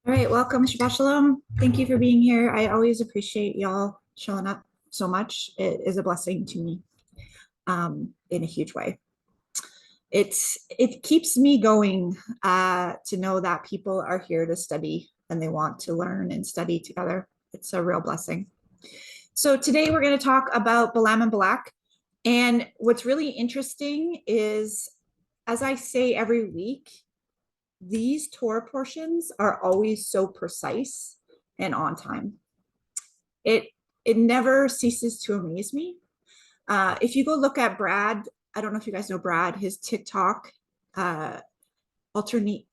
All right, welcome, Shabbat Shalom. Thank you for being here. I always appreciate y'all showing up so much. It is a blessing to me in a huge way. It keeps me going to know that people are here to study and they want to learn and study together. It's a real blessing. So today we're going to talk about Bilam and Balak. And what's really interesting is, as I say every week, these Torah portions are always so precise and on time. It never ceases to amaze me. If you go look at Brad, I don't know if you guys know Brad, his TikTok, alternate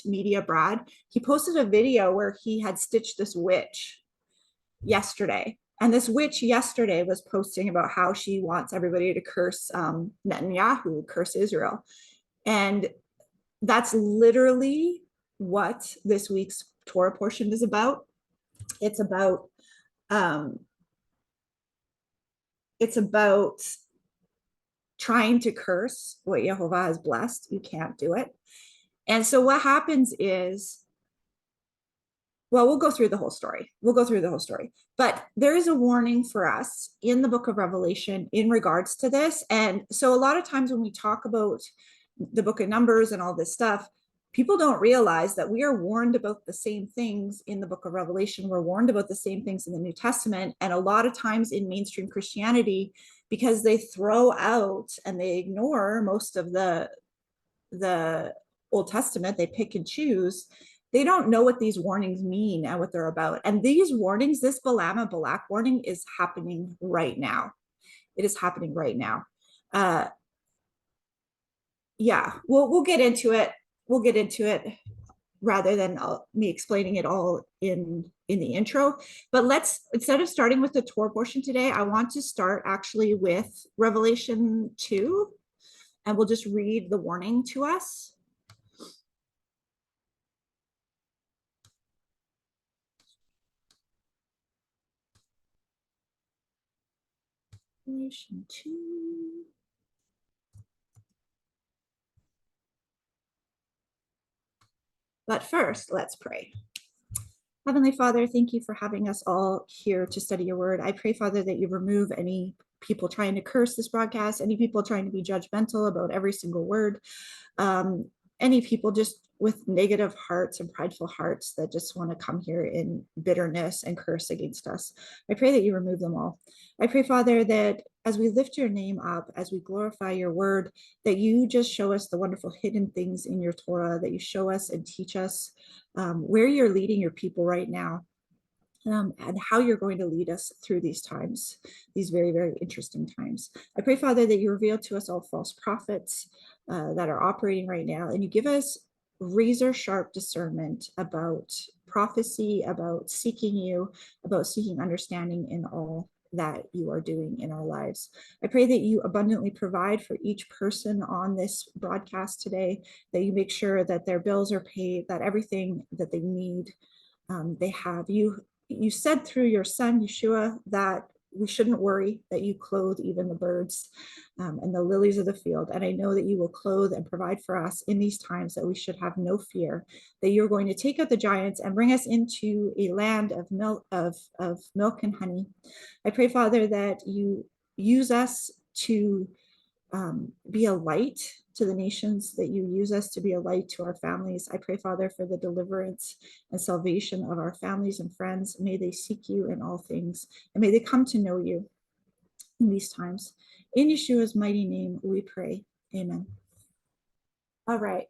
media Brad, he posted a video where he had stitched this witch yesterday. And this witch yesterday was posting about how she wants everybody to curse Netanyahu, curse Israel. And that's literally what this week's Torah portion is about. It's about trying to curse what Yehovah has blessed. You can't do it. And so what happens is, well, we'll go through the whole story. But there is a warning for us in the book of Revelation in regards to this. And so a lot of times when we talk about the book of Numbers and all this stuff, people don't realize that we are warned about the same things in the book of Revelation. We're warned about the same things in the New Testament. And a lot of times in mainstream Christianity, because they throw out and they ignore most of the Old Testament, they pick and choose. They don't know what these warnings mean and what they're about. And these warnings, this Bilam and Balak warning is happening right now. It is happening right now. Yeah, we'll get into it. We'll get into it rather than me explaining it all in the intro. But let's, instead of starting with the Torah portion today, I want to start actually with Revelation 2, and we'll just read the warning to us. Revelation 2. But first, let's pray. Heavenly Father, thank you for having us all here to study your word. I pray, Father, that you remove any people trying to curse this broadcast, any people trying to be judgmental about every single word, any people just with negative hearts and prideful hearts that just want to come here in bitterness and curse against us. I pray that you remove them all. I pray, Father, that as we lift your name up, as we glorify your word, that you just show us the wonderful hidden things in your Torah, that you show us and teach us where you're leading your people right now. And how you're going to lead us through these times, these very, very interesting times. I pray, Father, that you reveal to us all false prophets that are operating right now, and you give us razor sharp discernment about prophecy, about seeking you, about seeking understanding in all that you are doing in our lives. I pray that you abundantly provide for each person on this broadcast today, that you make sure that their bills are paid, that everything that they need, they have. You said through your son, Yeshua, that we shouldn't worry, that you clothe even the birds and the lilies of the field. And I know that you will clothe and provide for us in these times, that we should have no fear, that you're going to take out the giants and bring us into a land of milk, of milk and honey. I pray, Father, that you use us to be a light to the nations, that you use us to be a light to our families. I pray, Father, for the deliverance and salvation of our families and friends. May they seek you in all things, and may they come to know you in these times. In Yeshua's mighty name, we pray. Amen. All right.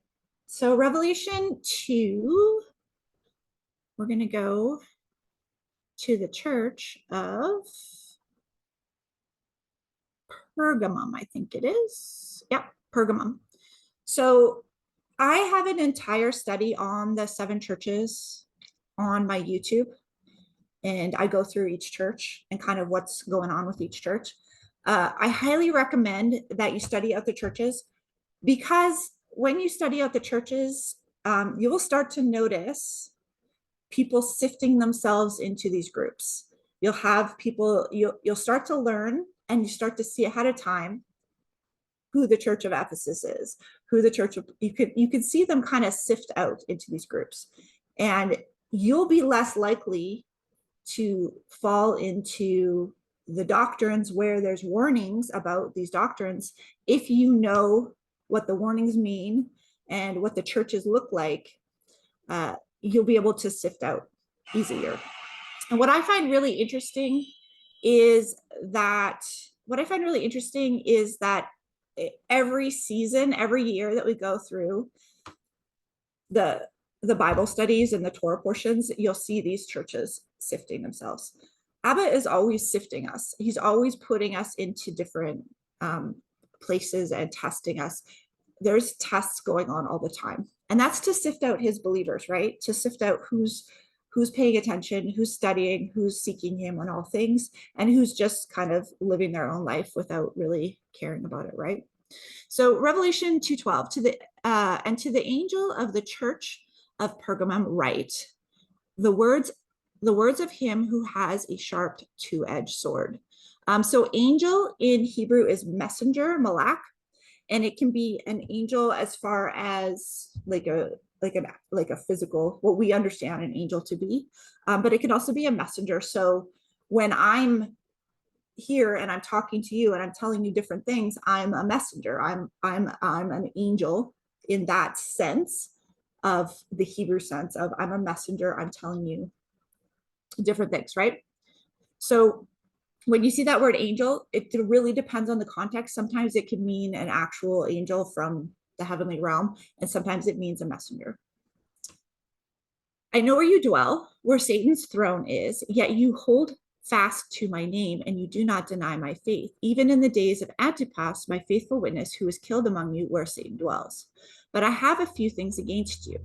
So Revelation 2, we're going to go to the church of Pergamum, I think it is. Yep, Pergamum. So I have an entire study on the 7 churches on my YouTube, and I go through each church and kind of what's going on with each church. I highly recommend that you study out the churches, because when you study out the churches, you will start to notice people sifting themselves into these groups. You'll have people, you'll start to learn, and you start to see ahead of time who the church of Ephesus is, who the church of, you could see them kind of sift out into these groups, and you'll be less likely to fall into the doctrines where there's warnings about these doctrines if you know what the warnings mean and what the churches look like. You'll be able to sift out easier. And what I find really interesting is that every season, every year that we go through the Bible studies and the Torah portions, you'll see these churches sifting themselves. Abba is always sifting us. He's always putting us into different places and testing us. There's tests going on all the time. And that's to sift out his believers, right? To sift out who's paying attention, who's studying, who's seeking him on all things, and who's just kind of living their own life without really caring about it, right? So Revelation 2:12, to the angel of the church of Pergamum write, the words of him who has a sharp two-edged sword. So angel in Hebrew is messenger, malak, and it can be an angel as far as like a physical, what we understand an angel to be, but it can also be a messenger. So when I'm here and I'm talking to you and I'm telling you different things, I'm a messenger. I'm an angel in that sense of the Hebrew sense of I'm a messenger. I'm telling you different things, right? So when you see that word angel, it really depends on the context. Sometimes it can mean an actual angel from the heavenly realm, and sometimes it means a messenger. I know where you dwell, where Satan's throne is, yet you hold fast to my name, and you do not deny my faith, even in the days of Antipas, my faithful witness, who was killed among you where Satan dwells. But I have a few things against you.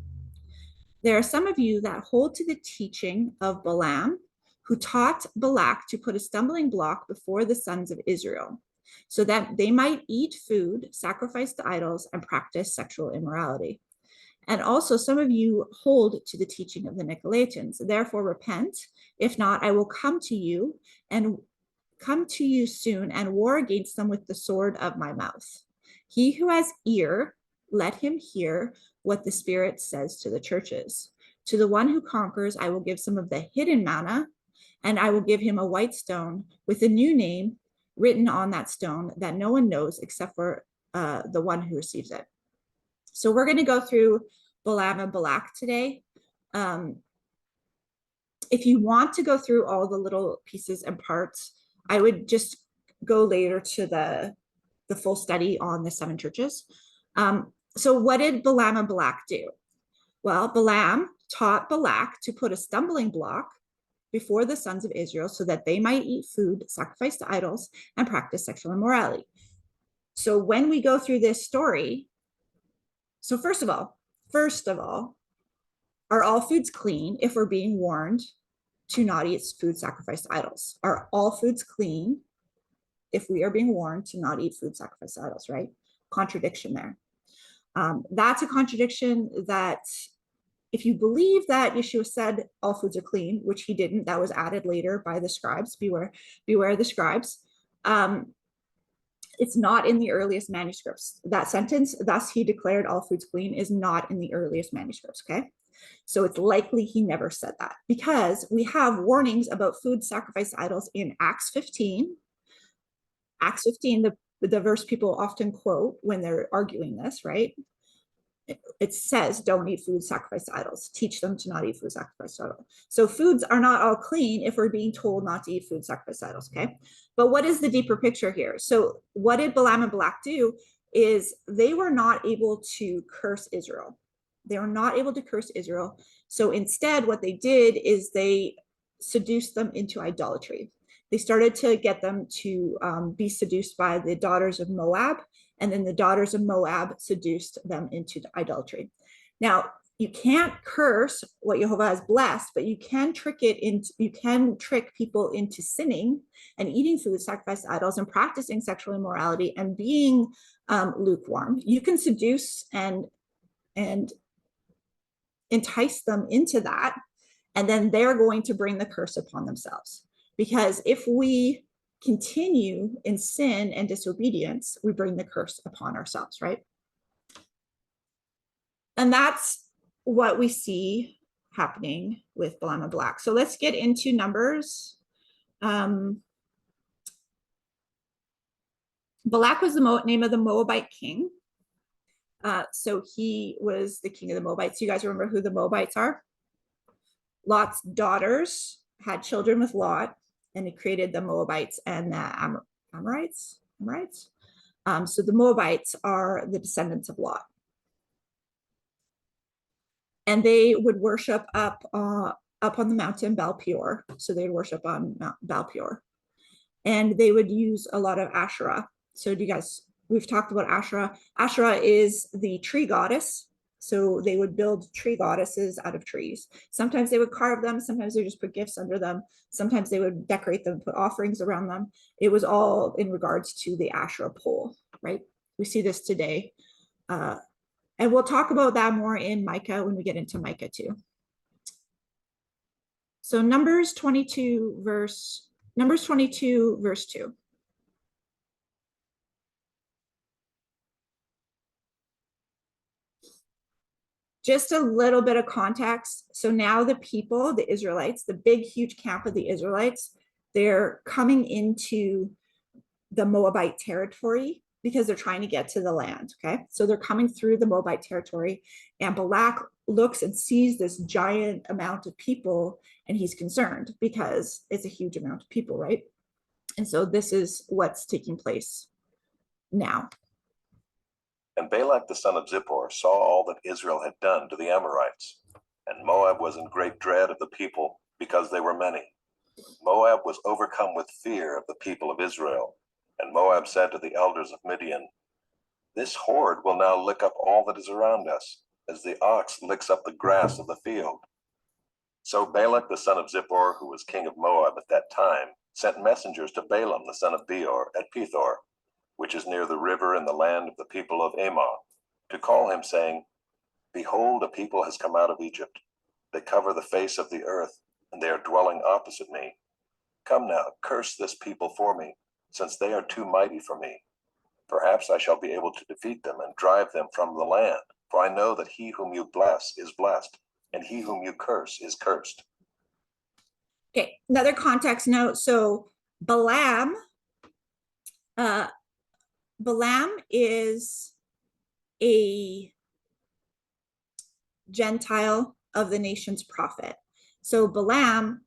There are some of you that hold to the teaching of Balaam, who taught Balak to put a stumbling block before the sons of Israel, so that they might eat food sacrificed to idols and practice sexual immorality. And also some of you hold to the teaching of the Nicolaitans. Therefore repent. If not, I will come to you soon and war against them with the sword of my mouth. He who has ear, let him hear what the Spirit says to the churches. To the one who conquers, I will give some of the hidden manna, and I will give him a white stone with a new name written on that stone that no one knows except for the one who receives it. So we're going to go through Bilam and Balak today. If you want to go through all the little pieces and parts, I would just go later to the full study on the 7 churches. So what did Bilam and Balak do? Well, Bilam taught Balak to put a stumbling block before the sons of Israel so that they might eat food sacrificed to idols and practice sexual immorality. So when we go through this story, so first of all, are all foods clean if we're being warned to not eat food sacrificed to idols? Are all foods clean if we are being warned to not eat food sacrificed to idols, right? Contradiction there. That's a contradiction that if you believe that Yeshua said all foods are clean, which he didn't, that was added later by the scribes, beware the scribes. It's not in the earliest manuscripts. That sentence, thus he declared all foods clean, is not in the earliest manuscripts, okay? So it's likely he never said that, because we have warnings about food sacrificed to idols in Acts 15. Acts 15, the verse people often quote when they're arguing this, right? It says, don't eat food sacrificed to idols. Teach them to not eat food sacrificed to idols. So foods are not all clean if we're being told not to eat food sacrificed to idols, okay? But what is the deeper picture here? So what did Bilam and Balak do is they were not able to curse Israel. They were not able to curse Israel. So instead, what they did is they seduced them into idolatry. They started to get them to be seduced by the daughters of Moab, and then the daughters of Moab seduced them into idolatry. Now, you can't curse what Jehovah has blessed, but you can trick people into sinning and eating food sacrificed to idols and practicing sexual immorality and being lukewarm. You can seduce and entice them into that, and then they're going to bring the curse upon themselves. Because if we continue in sin and disobedience, we bring the curse upon ourselves, right? And that's what we see happening with Bilam and Balak. So let's get into Numbers. Balak was the name of the Moabite king. So he was the king of the Moabites. You guys remember who the Moabites are? Lot's daughters had children with Lot, and he created the Moabites and the Amorites. So the Moabites are the descendants of Lot. And they would worship up on the mountain Baal Peor. So they'd worship on Mount Baal Peor. And they would use a lot of Asherah. So we've talked about Asherah. Asherah is the tree goddess. So they would build tree goddesses out of trees. Sometimes they would carve them. Sometimes they would just put gifts under them. Sometimes they would decorate them, put offerings around them. It was all in regards to the Asherah pole, right? We see this today. And we'll talk about that more in MICAH when we get into MICAH too. So Numbers 22 verse 2. Just a little bit of context. So now the people, the Israelites, the big, huge camp of the Israelites, they're coming into the Moabite territory because they're trying to get to the land, okay? So they're coming through the Moabite territory, and Balak looks and sees this giant amount of people, and he's concerned because it's a huge amount of people, right? And so this is what's taking place now. And Balak the son of Zippor saw all that Israel had done to the Amorites, and Moab was in great dread of the people because they were many. Moab was overcome with fear of the people of Israel, and Moab said to the elders of Midian, "This horde will now lick up all that is around us, as the ox licks up the grass of the field." So Balak the son of Zippor, who was king of Moab at that time, sent messengers to Balaam the son of Peor at Peor, which is near the river in the land of the people of Ammon, to call him, saying, "Behold, a people has come out of Egypt. They cover the face of the earth, and they are dwelling opposite me. Come now, curse this people for me, since they are too mighty for me. Perhaps I shall be able to defeat them and drive them from the land, for I know that he whom you bless is blessed, and he whom you curse is cursed." Okay, another context note. So Balaam is a Gentile of the nation's prophet. So Balaam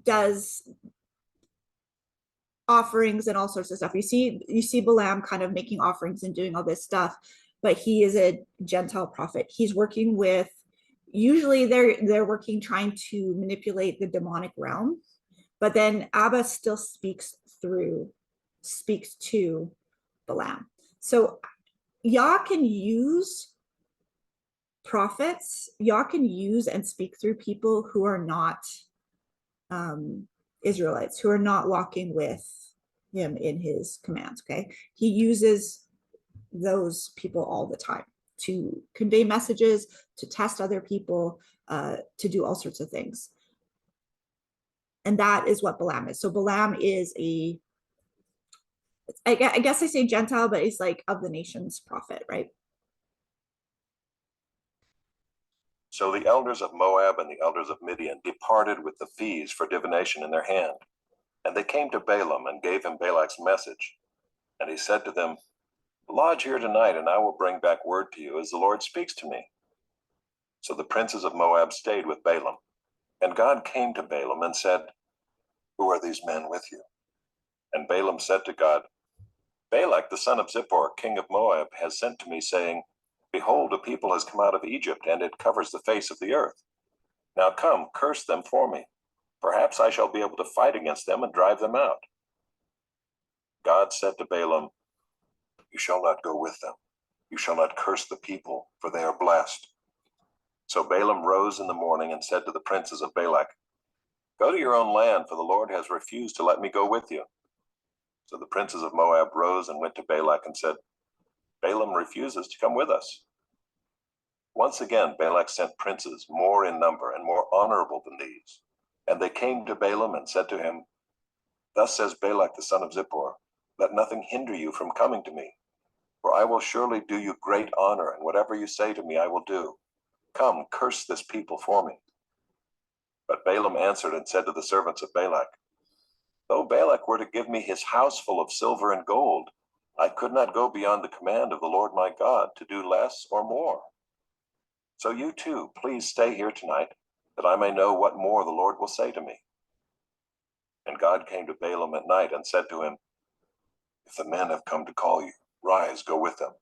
does offerings and all sorts of stuff. You see Balaam kind of making offerings and doing all this stuff, but he is a Gentile prophet. He's working with, usually they're working trying to manipulate the demonic realm, but then Abba still speaks to Balaam. So Yah can use prophets, Yah can use and speak through people who are not Israelites, who are not walking with him in his commands, okay? He uses those people all the time to convey messages, to test other people, to do all sorts of things. And that is what Balaam is. So Balaam is I guess I say Gentile, but he's like of the nation's prophet, right? So the elders of Moab and the elders of Midian departed with the fees for divination in their hand. And they came to Balaam and gave him Balak's message. And he said to them, "Lodge here tonight, and I will bring back word to you as the Lord speaks to me." So the princes of Moab stayed with Balaam. And God came to Balaam and said, "Who are these men with you?" And Balaam said to God, "Balak the son of Zippor, king of Moab, has sent to me, saying, Behold, a people has come out of Egypt, and it covers the face of the earth. Now come, curse them for me. Perhaps I shall be able to fight against them and drive them out." God said to Balaam, "You shall not go with them. You shall not curse the people, for they are blessed." So Balaam rose in the morning and said to the princes of Balak, "Go to your own land, for the Lord has refused to let me go with you." So the princes of Moab rose and went to Balak and said, "Balaam refuses to come with us." Once again Balak sent princes more in number and more honorable than these. And they came to Balaam and said to him, Thus says Balak the son of Zippor, let nothing hinder you from coming to me, for I will surely do you great honor, and whatever you say to me I will do. Come, curse this people for me. But Balaam answered and said to the servants of Balak, though Balak were to give me his house full of silver and gold, I could not go beyond the command of the Lord my God to do less or more. So you too, please stay here tonight, that I may know what more the Lord will say to me. And God came to Balaam at night and said to him, if the men have come to call you, rise, go with them,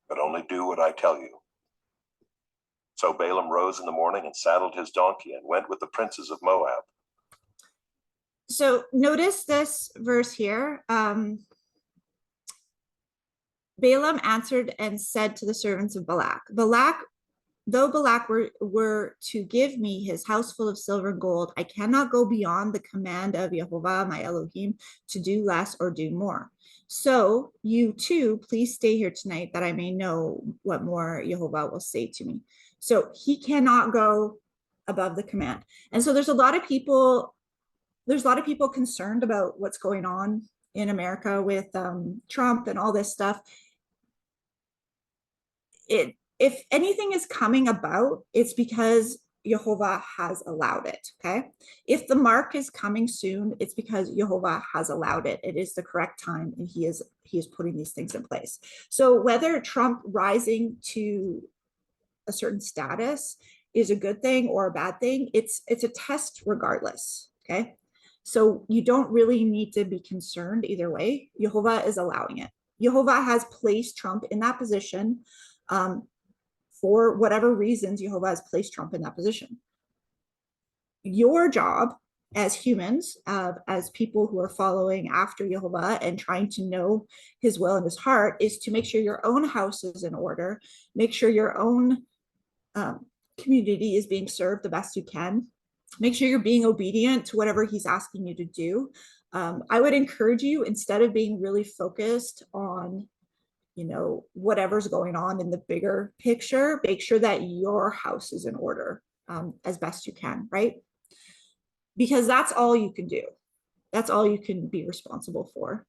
but only do what I tell you. So Balaam rose in the morning and saddled his donkey and went with the princes of Moab. So notice this verse here. Balaam answered and said to the servants of Balak, though Balak were to give me his house full of silver and gold, I cannot go beyond the command of Jehovah, my Elohim, to do less or do more. So you too, please stay here tonight, that I may know what more Jehovah will say to me. So he cannot go above the command. And so there's a lot of people concerned about what's going on in America with Trump and all this stuff. If anything is coming about, it's because Jehovah has allowed it. Okay. If the mark is coming soon, it's because Jehovah has allowed it. It is the correct time, and he is putting these things in place. So whether Trump rising to a certain status is a good thing or a bad thing, it's a test regardless. Okay. So you don't really need to be concerned either way. Jehovah is allowing it. Jehovah has placed Trump in that position. For whatever reasons, Jehovah has placed Trump in that position. Your job as humans, as people who are following after Jehovah and trying to know his will and his heart, is to make sure your own house is in order, make sure your own community is being served the best you can, make sure you're being obedient to whatever he's asking you to do. I would encourage you, instead of being really focused on whatever's going on in the bigger picture, make sure that your house is in order as best you can, right? Because that's all you can do. That's all you can be responsible for.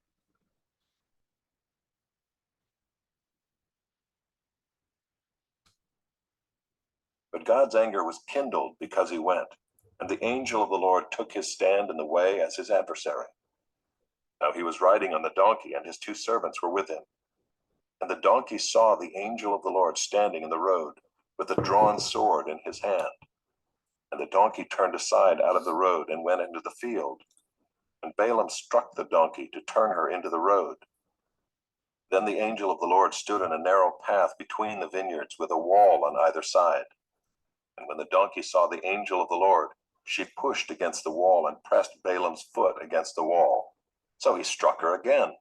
But God's anger was kindled because he went, and the angel of the Lord took his stand in the way as his adversary. Now he was riding on the donkey, and his two servants were with him. And the donkey saw the angel of the Lord standing in the road with a drawn sword in his hand. And the donkey turned aside out of the road and went into the field. And Balaam struck the donkey to turn her into the road. Then the angel of the Lord stood in a narrow path between the vineyards with a wall on either side. And when the donkey saw the angel of the Lord, she pushed against the wall and pressed Balaam's foot against the wall. So he struck her again.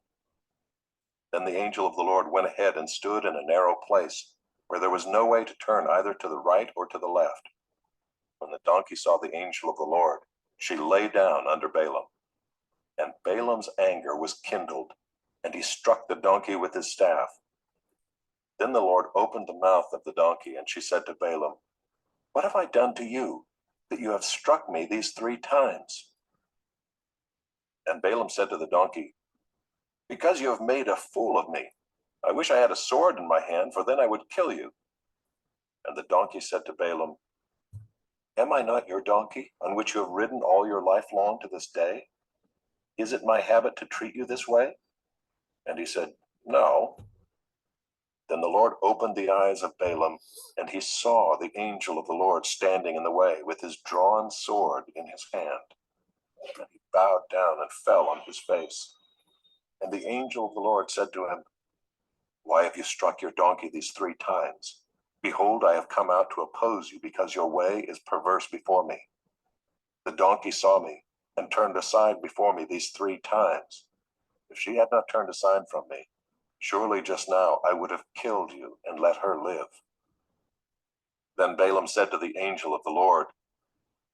Then the angel of the Lord went ahead and stood in a narrow place, where there was no way to turn either to the right or to the left. When the donkey saw the angel of the Lord, she lay down under Balaam. And Balaam's anger was kindled, and he struck the donkey with his staff. Then the Lord opened the mouth of the donkey, and she said to Balaam, what have I done to you, that you have struck me these 3 times? And Balaam said to the donkey, because you have made a fool of me. I wish I had a sword in my hand, for then I would kill you. And the donkey said to Balaam, am I not your donkey, on which you have ridden all your life long to this day? Is it my habit to treat you this way? And he said, no. Then the Lord opened the eyes of Balaam, and he saw the angel of the Lord standing in the way with his drawn sword in his hand. And he bowed down and fell on his face. And the angel of the Lord said to him, why have you struck your donkey these 3 times? Behold, I have come out to oppose you, because your way is perverse before me. The donkey saw me and turned aside before me these 3 times. If she had not turned aside from me, surely just now I would have killed you and let her live. Then Balaam said to the angel of the Lord,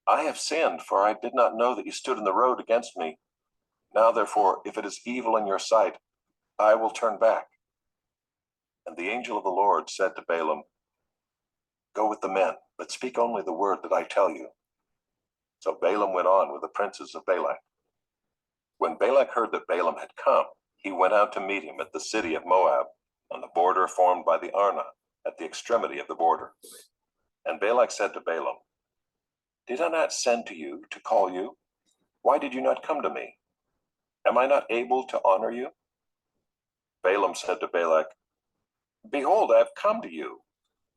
I have sinned, for I did not know that you stood in the road against me. Now therefore, if it is evil in your sight, I will turn back. And the angel of the Lord said to Balaam, go with the men, but speak only the word that I tell you. So Balaam went on with the princes of Balak. When Balak heard that Balaam had come, he went out to meet him at the city of Moab, on the border formed by the Arna, at the extremity of the border. And Balak said to Balaam, Did I not send to you to call you? Why did you not come to me? Am I not able to honor you? Balaam said to Balak, Behold, I have come to you.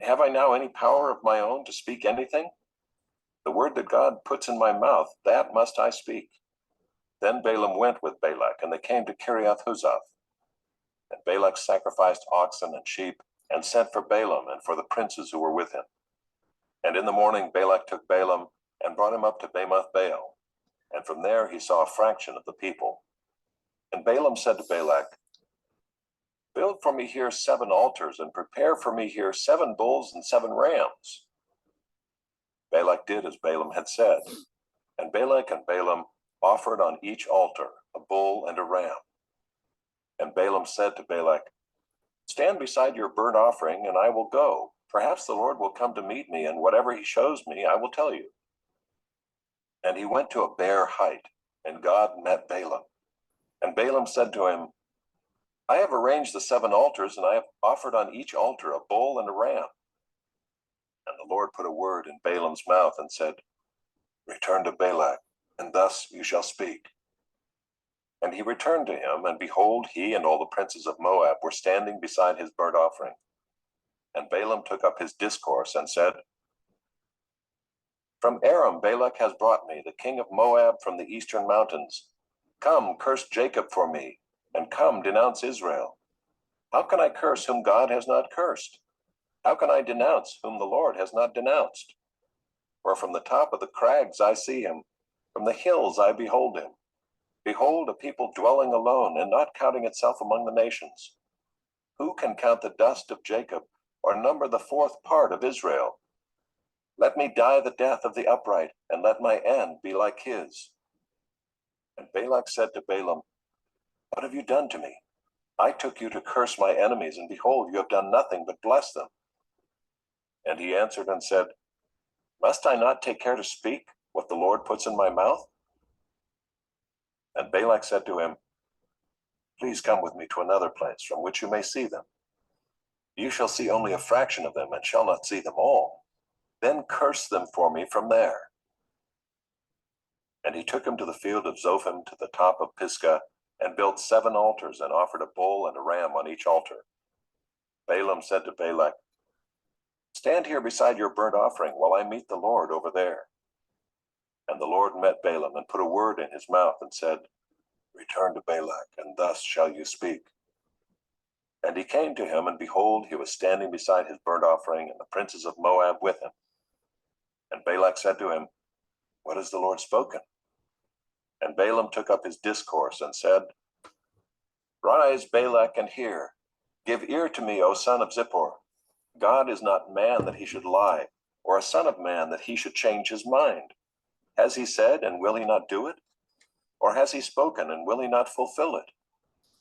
Have I now any power of my own to speak anything? The word that God puts in my mouth, that must I speak. Then Balaam went with Balak, and they came to Kiriath-Huzoth. And Balak sacrificed oxen and sheep, and sent for Balaam and for the princes who were with him. And in the morning Balak took Balaam, and brought him up to Bamoth-Baal. And from there he saw a fraction of the people. And Balaam said to Balak, Build for me here 7 altars, and prepare for me here 7 bulls and 7 rams. Balak did as Balaam had said, and Balak and Balaam offered on each altar a bull and a ram. And Balaam said to Balak, Stand beside your burnt offering, and I will go. Perhaps the Lord will come to meet me, and whatever he shows me, I will tell you. And he went to a bare height, and God met Balaam. And Balaam said to him, I have arranged the 7 altars, and I have offered on each altar a bull and a ram. And the Lord put a word in Balaam's mouth and said, Return to Balak, and thus you shall speak. And he returned to him, and behold, he and all the princes of Moab were standing beside his burnt offering. And Balaam took up his discourse and said, From Aram Balak has brought me, the king of Moab from the eastern mountains. Come, curse Jacob for me, and come, denounce Israel. How can I curse whom God has not cursed? How can I denounce whom the Lord has not denounced? For from the top of the crags I see him, from the hills I behold him. Behold, a people dwelling alone, and not counting itself among the nations. Who can count the dust of Jacob, or number the 4th part of Israel? Let me die the death of the upright, and let my end be like his. And Balak said to Balaam, What have you done to me? I took you to curse my enemies, and behold, you have done nothing but bless them. And he answered and said, Must I not take care to speak what the Lord puts in my mouth? And Balak said to him, Please come with me to another place from which you may see them. You shall see only a fraction of them, and shall not see them all. Then curse them for me from there. And he took him to the field of Zophim, to the top of Pisgah, and built 7 altars, and offered a bull and a ram on each altar. Balaam said to Balak, Stand here beside your burnt offering, while I meet the Lord over there. And the Lord met Balaam, and put a word in his mouth, and said, Return to Balak, and thus shall you speak. And he came to him, and behold, he was standing beside his burnt offering, and the princes of Moab with him. And Balak said to him, What has the Lord spoken? And Balaam took up his discourse, and said, Rise, Balak, and hear. Give ear to me, O son of Zippor. God is not man that he should lie, or a son of man that he should change his mind. Has he said, and will he not do it? Or has he spoken, and will he not fulfill it?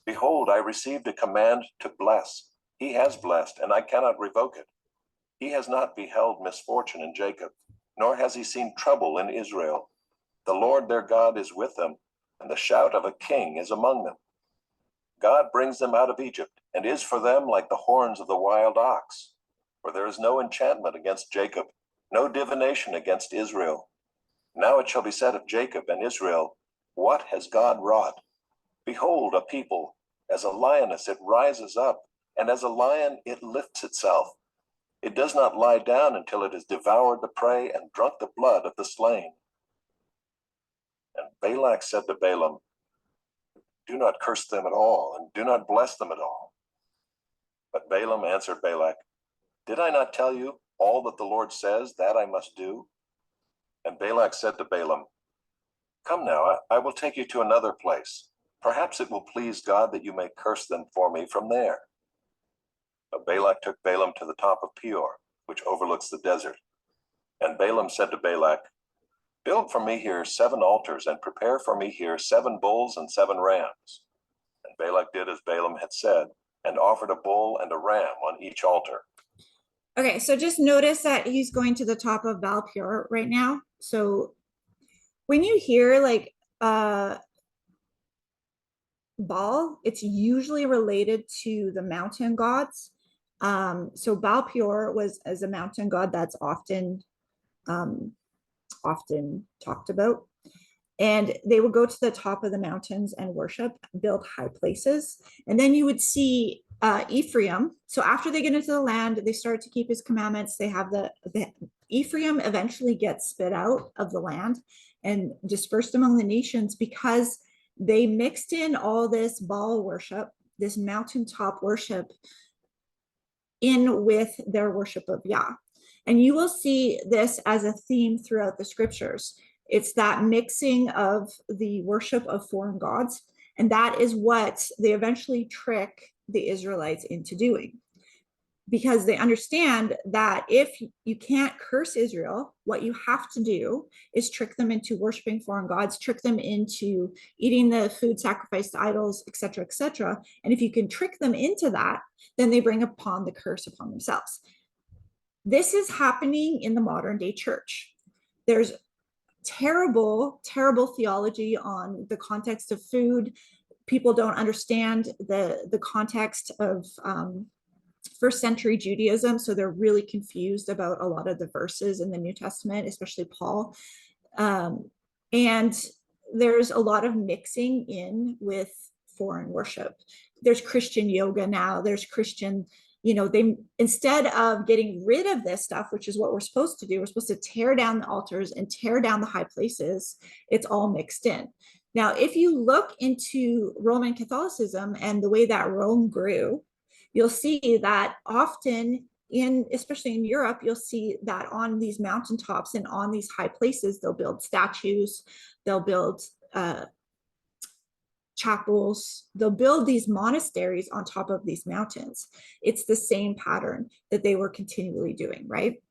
Behold, I received a command to bless. He has blessed, and I cannot revoke it. He has not beheld misfortune in Jacob, nor has he seen trouble in Israel. The Lord their God is with them, and the shout of a king is among them. God brings them out of Egypt, and is for them like the horns of the wild ox. For there is no enchantment against Jacob, no divination against Israel. Now it shall be said of Jacob and Israel, What has God wrought? Behold, a people, as a lioness it rises up, and as a lion it lifts itself. It does not lie down until it has devoured the prey and drunk the blood of the slain. And Balak said to Balaam, Do not curse them at all, and do not bless them at all. But Balaam answered Balak, Did I not tell you all that the Lord says, that I must do? And Balak said to Balaam, Come now, I will take you to another place. Perhaps it will please God that you may curse them for me from there. But Balak took Balaam to the top of Peor, which overlooks the desert. And Balaam said to Balak, Build for me here 7 altars, and prepare for me here 7 bulls and 7 rams. And Balak did as Balaam had said, and offered a bull and a ram on each altar. Okay, so just notice that he's going to the top of Baal Peor right now. So when you hear like Baal, it's usually related to the mountain gods. So Baal Peor was as a mountain god that's um, often talked about. And they would go to the top of the mountains and worship, build high places. And then you would see Ephraim. So after they get into the land, they start to keep his commandments. They have the Ephraim eventually gets spit out of the land and dispersed among the nations because they mixed in all this Baal worship, this mountaintop worship, in with their worship of Yah. And you will see this as a theme throughout the scriptures. It's that mixing of the worship of foreign gods. And that is what they eventually trick the Israelites into doing. Because they understand that if you can't curse Israel, what you have to do is trick them into worshiping foreign gods, trick them into eating the food sacrificed to idols, etc., etc. And if you can trick them into that, then they bring upon the curse upon themselves. This is happening in the modern day church. There's terrible, terrible theology on the context of food. People don't understand the context of first century Judaism, so they're really confused about a lot of the verses in the New Testament, especially Paul. And there's a lot of mixing in with foreign worship. There's Christian yoga now, there's Christian, they, instead of getting rid of this stuff, which is what we're supposed to do, we're supposed to tear down the altars and tear down the high places. It's all mixed in. Now, if you look into Roman Catholicism and the way that Rome grew, you'll see that often especially in Europe, you'll see that on these mountaintops and on these high places, they'll build statues, they'll build chapels, they'll build these monasteries on top of these mountains. It's the same pattern that they were continually doing, right?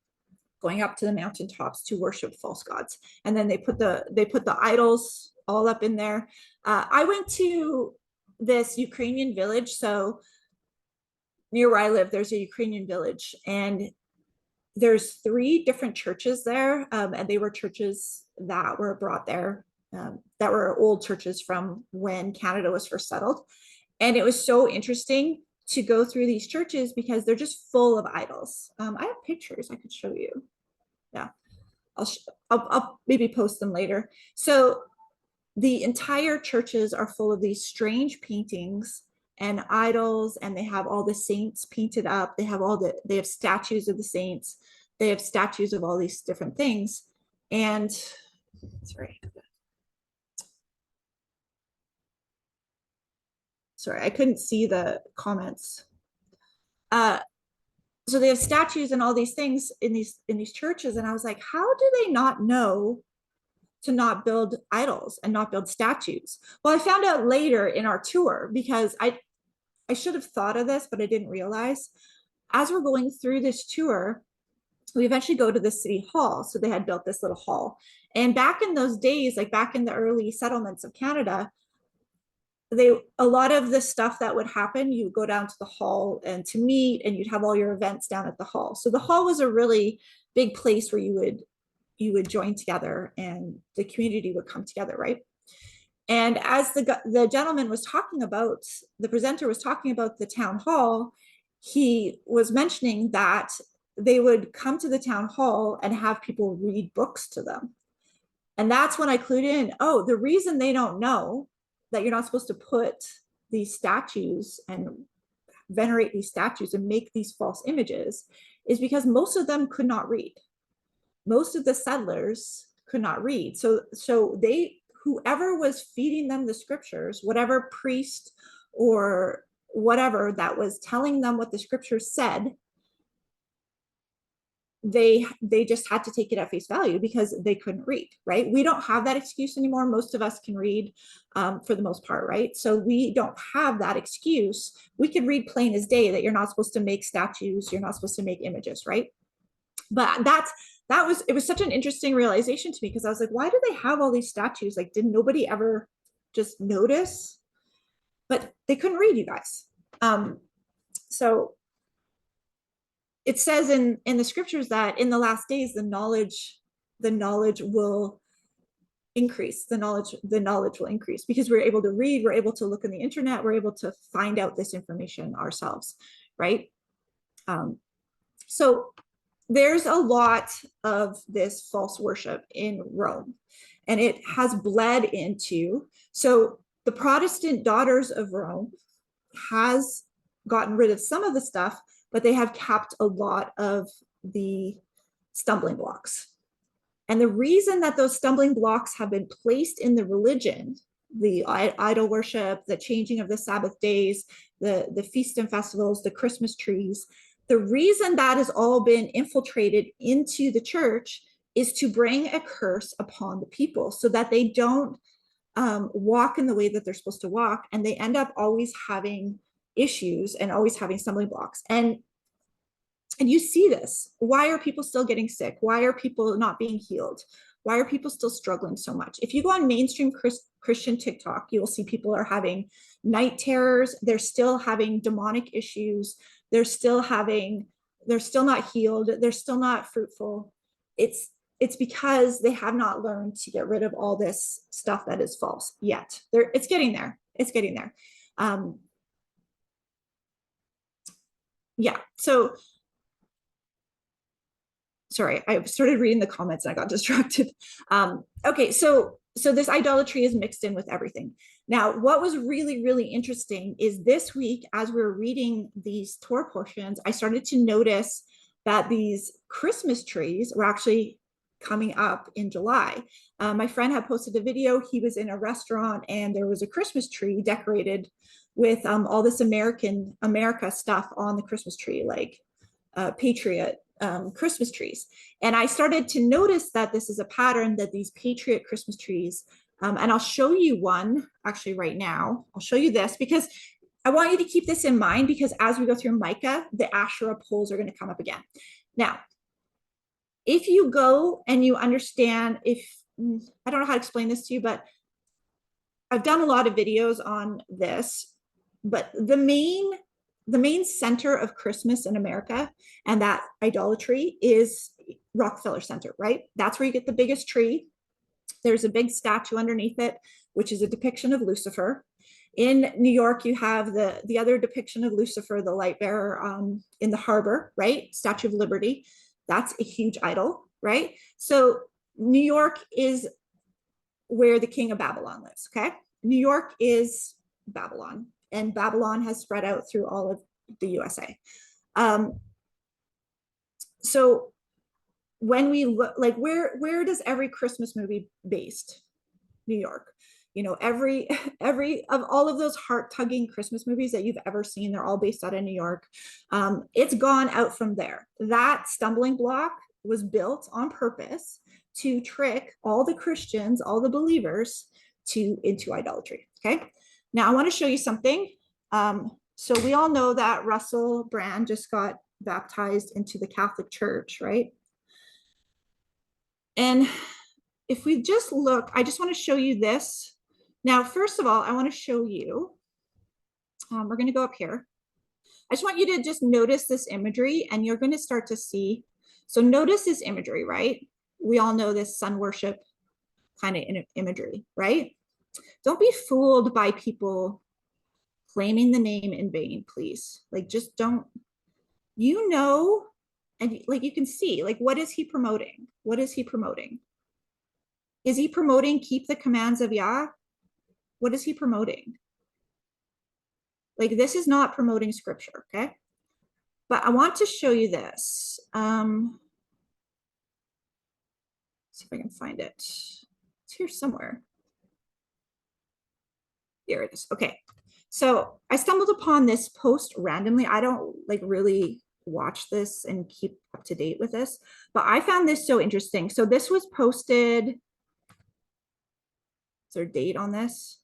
Going up to the mountaintops to worship false gods. And then they put the idols all up in there. I went to this Ukrainian village. So near where I live, there's a Ukrainian village, and there's 3 different churches there. And they were churches that were brought there, that were old churches from when Canada was first settled. And it was so interesting to go through these churches because they're just full of idols. I have pictures I could show you. Yeah, I'll maybe post them later. So the entire churches are full of these strange paintings and idols, and they have all the saints painted up. They have statues of the saints. They have statues of all these different things. And sorry, I couldn't see the comments. So they have statues and all these things in these churches, and I was like, how do they not know to not build idols and not build statues? Well, I found out later in our tour, because I should have thought of this, but I didn't realize. As we're going through this tour, we eventually go to the city hall. So they had built this little hall. And back in those days, like back in the early settlements of Canada, a lot of the stuff that would happen, you would go down to the hall and to meet, and you'd have all your events down at the hall. So the hall was a really big place where you would join together and the community would come together, right? And as the gentleman was talking about, the presenter was talking about the town hall, he was mentioning that they would come to the town hall and have people read books to them. And that's when I clued in, oh, the reason they don't know that you're not supposed to put these statues and venerate these statues and make these false images is because most of them could not read. Most of the settlers could not read. So whoever was feeding them the scriptures, whatever priest or whatever that was telling them what the scriptures said, they just had to take it at face value because they couldn't read, right? We don't have that excuse anymore. Most of us can read for the most part, right? So we don't have that excuse. We can read plain as day that you're not supposed to make statues, you're not supposed to make images, right? But it was such an interesting realization to me, because I was like, why do they have all these statues? Like, did nobody ever just notice? But they couldn't read, you guys. So it says in the scriptures that in the last days, the knowledge will increase. The knowledge will increase because we're able to read, we're able to look on the internet, we're able to find out this information ourselves, right? So there's a lot of this false worship in Rome, and it has bled into, so the Protestant daughters of Rome has gotten rid of some of the stuff, but they have kept a lot of the stumbling blocks. And the reason that those stumbling blocks have been placed in the religion, the idol worship, the changing of the Sabbath days, the feast and festivals, the Christmas trees, the reason that has all been infiltrated into the church is to bring a curse upon the people so that they don't walk in the way that they're supposed to walk, and they end up always having issues and always having stumbling blocks. And you see this. Why are people still getting sick? Why are people not being healed? Why are people still struggling so much? If you go on mainstream Christian TikTok, you will see people are having night terrors. They're still having demonic issues. They're still not healed. They're still not fruitful. It's because they have not learned to get rid of all this stuff that is false yet. It's getting there. It's getting there. Yeah. So sorry, I started reading the comments and I got distracted. Okay, so this idolatry is mixed in with everything. Now, what was really, really interesting is this week, as we were reading these Torah portions, I started to notice that these Christmas trees were actually coming up in July. My friend had posted a video. He was in a restaurant and there was a Christmas tree decorated with all this America stuff on the Christmas tree, like Patriot Christmas trees. And I started to notice that this is a pattern, that these Patriot Christmas trees, and I'll show you one actually right now. I'll show you this because I want you to keep this in mind, because as we go through MICAH, the Asherah poles are going to come up again. Now, if you go and you understand, I don't know how to explain this to you, but I've done a lot of videos on this, but the main center of Christmas in America and that idolatry is Rockefeller Center, right? That's where you get the biggest tree. There's a big statue underneath it, which is a depiction of Lucifer. In New York, you have the other depiction of Lucifer, the light bearer in the harbor, right? Statue of Liberty. That's a huge idol, right? So New York is where the king of Babylon lives, okay? New York is Babylon, and Babylon has spread out through all of the USA. So when we look, like where does every Christmas movie based? New York. You know, every of all of those heart-tugging Christmas movies that you've ever seen, they're all based out of New York. It's gone out from there. That stumbling block was built on purpose to trick all the Christians, all the believers into idolatry. Okay. Now I want to show you something. So we all know that Russell Brand just got baptized into the Catholic Church, right? And if we just look, I just want to show you this. Now, first of all, I want to show you, we're going to go up here. I just want you to just notice this imagery, and you're going to start to see. So notice this imagery, right? We all know this sun worship kind of imagery, right? Don't be fooled by people claiming the name in vain, please. Like, just don't, you know, and like you can see, like, what is he promoting? What is he promoting? Is he promoting keep the commands of Yah? What is he promoting? Like, this is not promoting scripture, okay? But I want to show you this. See if I can find it. It's here somewhere. There it is. Okay. So I stumbled upon this post randomly. I don't like really watch this and keep up to date with this, but I found this so interesting. So this was posted. Is there a date on this?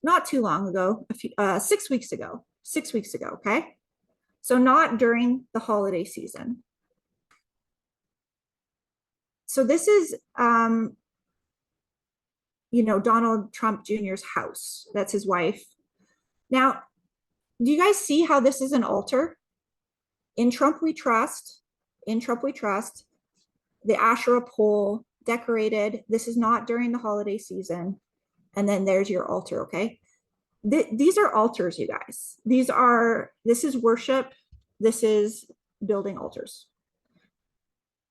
Not too long ago, 6 weeks ago, 6 weeks ago. Okay. So not during the holiday season. So this is, you know, Donald Trump Jr.'s house. That's his wife. Now, do you guys see how this is an altar? In Trump we trust. In Trump we trust. The Asherah pole decorated. This is not during the holiday season. And then there's your altar, okay? These are altars, you guys. This is worship. This is building altars.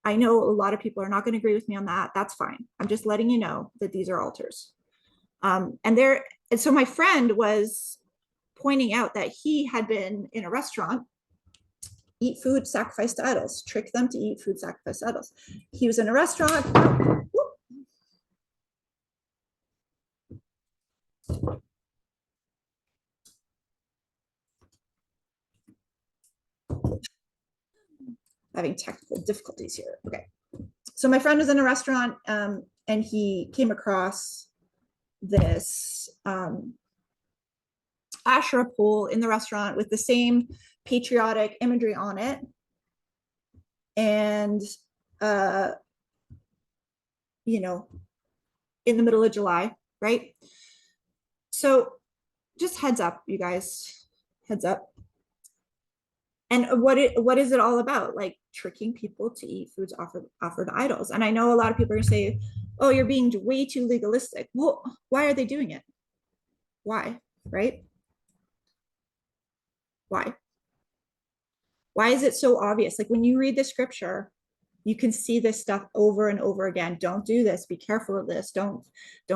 I know a lot of people are not going to agree with me on that. That's fine. I'm just letting you know that these are altars. And so my friend was pointing out that he had been in a restaurant, eat food sacrificed to idols, trick them to eat food sacrificed to idols. He was in a restaurant. Having technical difficulties here. Okay. So my friend was in a restaurant and he came across this Asherah pole in the restaurant with the same patriotic imagery on it. And, you know, in the middle of July, right? So just heads up, you guys, heads up. And what is it all about? Like tricking people to eat foods offered to idols. And I know a lot of people are gonna say, oh, you're being way too legalistic. Well, why are they doing it? Why, right? Why? Why is it so obvious? Like when you read the scripture, you can see this stuff over and over again. Don't do this. Be careful of this. Don't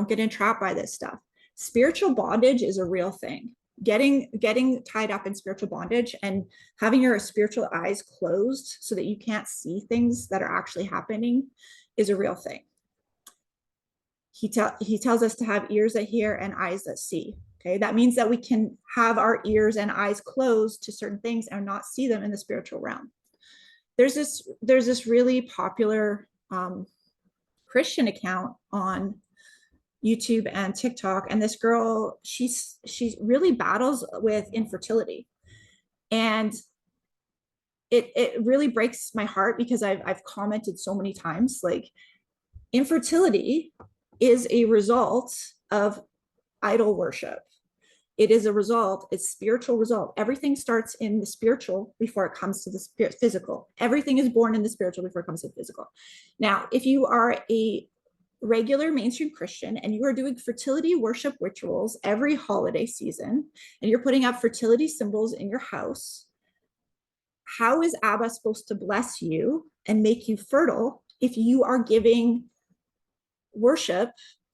get entrapped by this stuff. Spiritual bondage is a real thing. Getting tied up in spiritual bondage and having your spiritual eyes closed so that you can't see things that are actually happening is a real thing. He tells us to have ears that hear and eyes that see. Okay, that means that we can have our ears and eyes closed to certain things and not see them in the spiritual realm. There's this really popular Christian account on YouTube and TikTok, and this girl, she really battles with infertility, and it really breaks my heart because I've commented so many times, like, infertility is a result of idol worship. It is a result, it's spiritual result. Everything starts in the spiritual before it comes to the physical. Everything is born in the spiritual before it comes to the physical. Now, if you are a regular mainstream Christian and you are doing fertility worship rituals every holiday season, and you're putting up fertility symbols in your house, how is Abba supposed to bless you and make you fertile if you are giving worship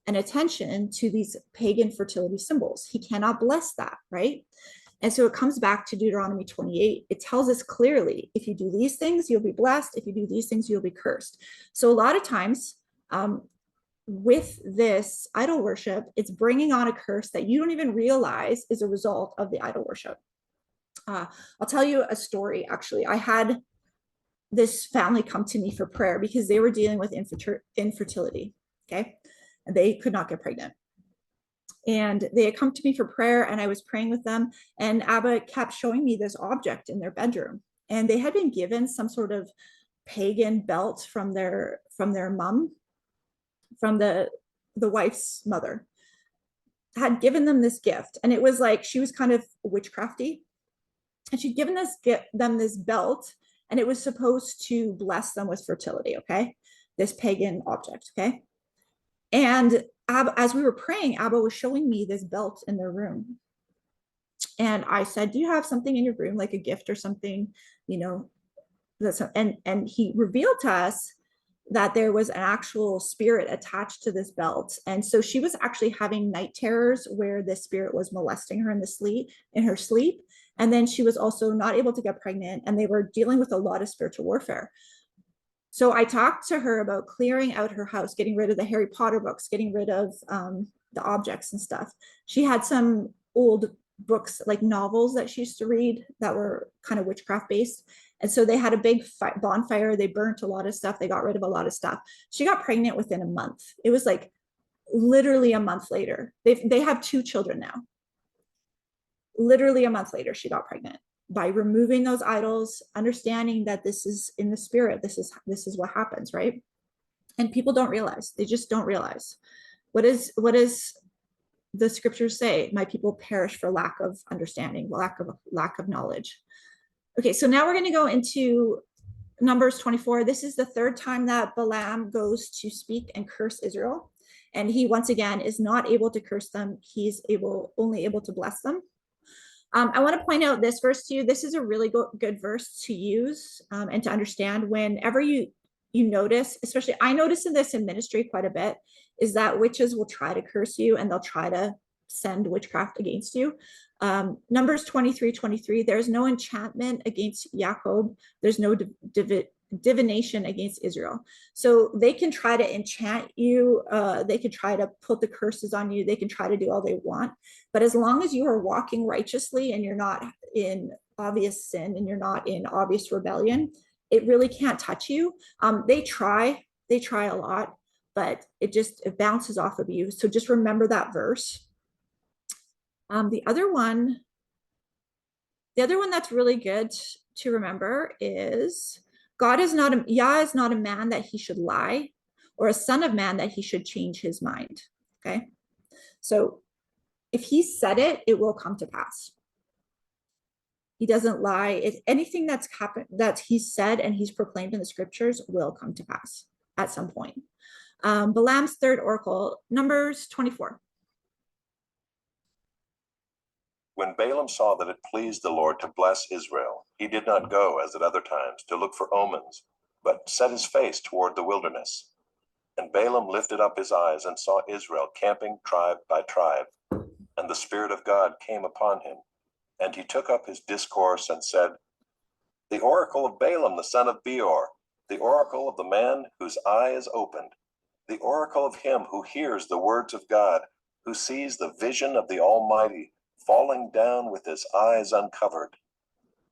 and attention to these pagan fertility symbols? He cannot bless that, right? And so it comes back to Deuteronomy 28. It tells us clearly, if you do these things, you'll be blessed. If you do these things, you'll be cursed. So a lot of times with this idol worship, it's bringing on a curse that you don't even realize is a result of the idol worship. I'll tell you a story. Actually, I had this family come to me for prayer because they were dealing with infertility. Okay. And they could not get pregnant. And they had come to me for prayer, and I was praying with them, and Abba kept showing me this object in their bedroom. And they had been given some sort of pagan belt from their mom, from the wife's mother, had given them this gift. And it was like, she was kind of witchcrafty, and she'd given them this belt, and it was supposed to bless them with fertility. Okay. This pagan object. Okay. And Abba, as we were praying, Abba was showing me this belt in their room. And I said, do you have something in your room, like a gift or something, you know, and he revealed to us that there was an actual spirit attached to this belt. And so she was actually having night terrors where the spirit was molesting her in her sleep. And then she was also not able to get pregnant, and they were dealing with a lot of spiritual warfare. So I talked to her about clearing out her house, getting rid of the Harry Potter books, getting rid of the objects and stuff. She had some old books, like novels that she used to read that were kind of witchcraft based. And so they had a big bonfire. They burnt a lot of stuff. They got rid of a lot of stuff. She got pregnant within a month. It was like literally a month later. They have 2 children now. Literally a month later, she got pregnant by removing those idols, understanding that this is in the spirit. This is what happens, right? And people don't realize. They just don't realize. What is the scriptures say? My people perish for lack of understanding, lack of knowledge. Okay, so now we're going to go into Numbers 24, this is the third time that Balaam goes to speak and curse Israel. And he, once again, is not able to curse them. He's only able to bless them. I want to point out this verse to you. This is a really good verse to use and to understand whenever you notice, especially I notice in this in ministry quite a bit, is that witches will try to curse you and they'll try to send witchcraft against you. Numbers 23:23, there's no enchantment against Jacob. There's no divination against Israel. So they can try to enchant you. They can try to put the curses on you. They can try to do all they want. But as long as you are walking righteously and you're not in obvious sin and you're not in obvious rebellion, it really can't touch you. They try a lot, but it bounces off of you. So just remember that verse. The other one that's really good to remember is Yah is not a man that he should lie, or a son of man that he should change his mind. Okay. So if he said it, it will come to pass. He doesn't lie. Anything that's happened, that he's said and he's proclaimed in the scriptures will come to pass at some point. Balaam's third oracle, Numbers 24. When Balaam saw that it pleased the Lord to bless Israel, he did not go, as at other times, to look for omens, but set his face toward the wilderness. And Balaam lifted up his eyes and saw Israel camping tribe by tribe. And the Spirit of God came upon him. And he took up his discourse and said, "The oracle of Balaam the son of Peor, the oracle of the man whose eye is opened, the oracle of him who hears the words of God, who sees the vision of the Almighty, falling down with his eyes uncovered.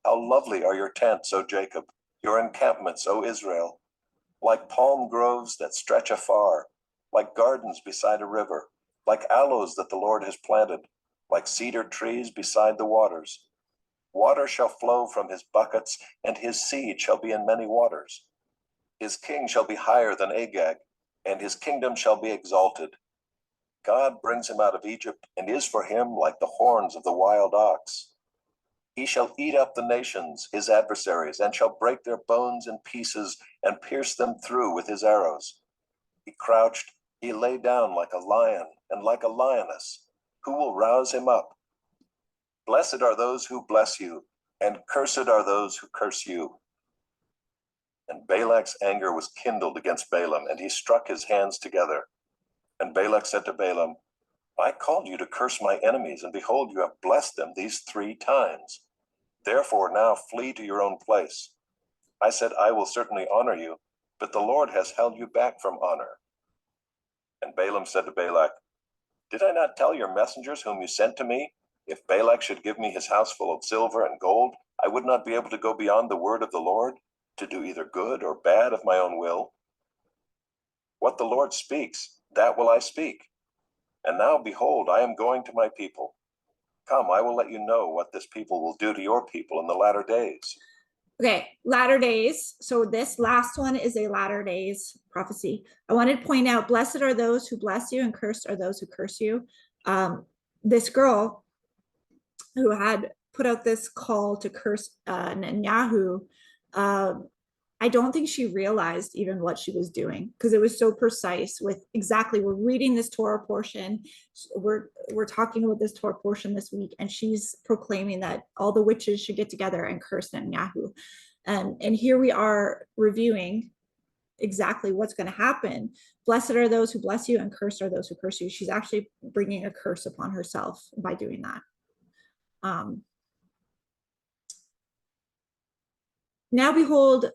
How lovely are your tents, O Jacob, your encampments, O Israel, like palm groves that stretch afar, like gardens beside a river, like aloes that the Lord has planted, like cedar trees beside the waters. Water shall flow from his buckets, and his seed shall be in many waters. His king shall be higher than Agag, and his kingdom shall be exalted. God brings him out of Egypt, and is for him like the horns of the wild ox. He shall eat up the nations, his adversaries, and shall break their bones in pieces, and pierce them through with his arrows. He crouched, he lay down like a lion, and like a lioness. Who will rouse him up? Blessed are those who bless you, and cursed are those who curse you." And Balak's anger was kindled against Balaam, and he struck his hands together. And Balak said to Balaam, "I called you to curse my enemies, and behold, you have blessed them these 3 times. Therefore now flee to your own place. I said, I will certainly honor you, but the Lord has held you back from honor." And Balaam said to Balak, "Did I not tell your messengers whom you sent to me, if Balak should give me his house full of silver and gold, I would not be able to go beyond the word of the Lord, to do either good or bad of my own will? What the Lord speaks, that will I speak. And now, behold, I am going to my people. Come, I will let you know what this people will do to your people in the latter days." Okay, latter days. So this last one is a latter days prophecy. I wanted to point out, blessed are those who bless you, and cursed are those who curse you. This girl who had put out this call to curse Netanyahu, I don't think she realized even what she was doing, because it was so precise with exactly, we're reading this Torah portion, we're talking about this Torah portion this week, and she's proclaiming that all the witches should get together and curse Netanyahu. And here we are reviewing exactly what's going to happen. Blessed are those who bless you, and cursed are those who curse you. She's actually bringing a curse upon herself by doing that. Now behold,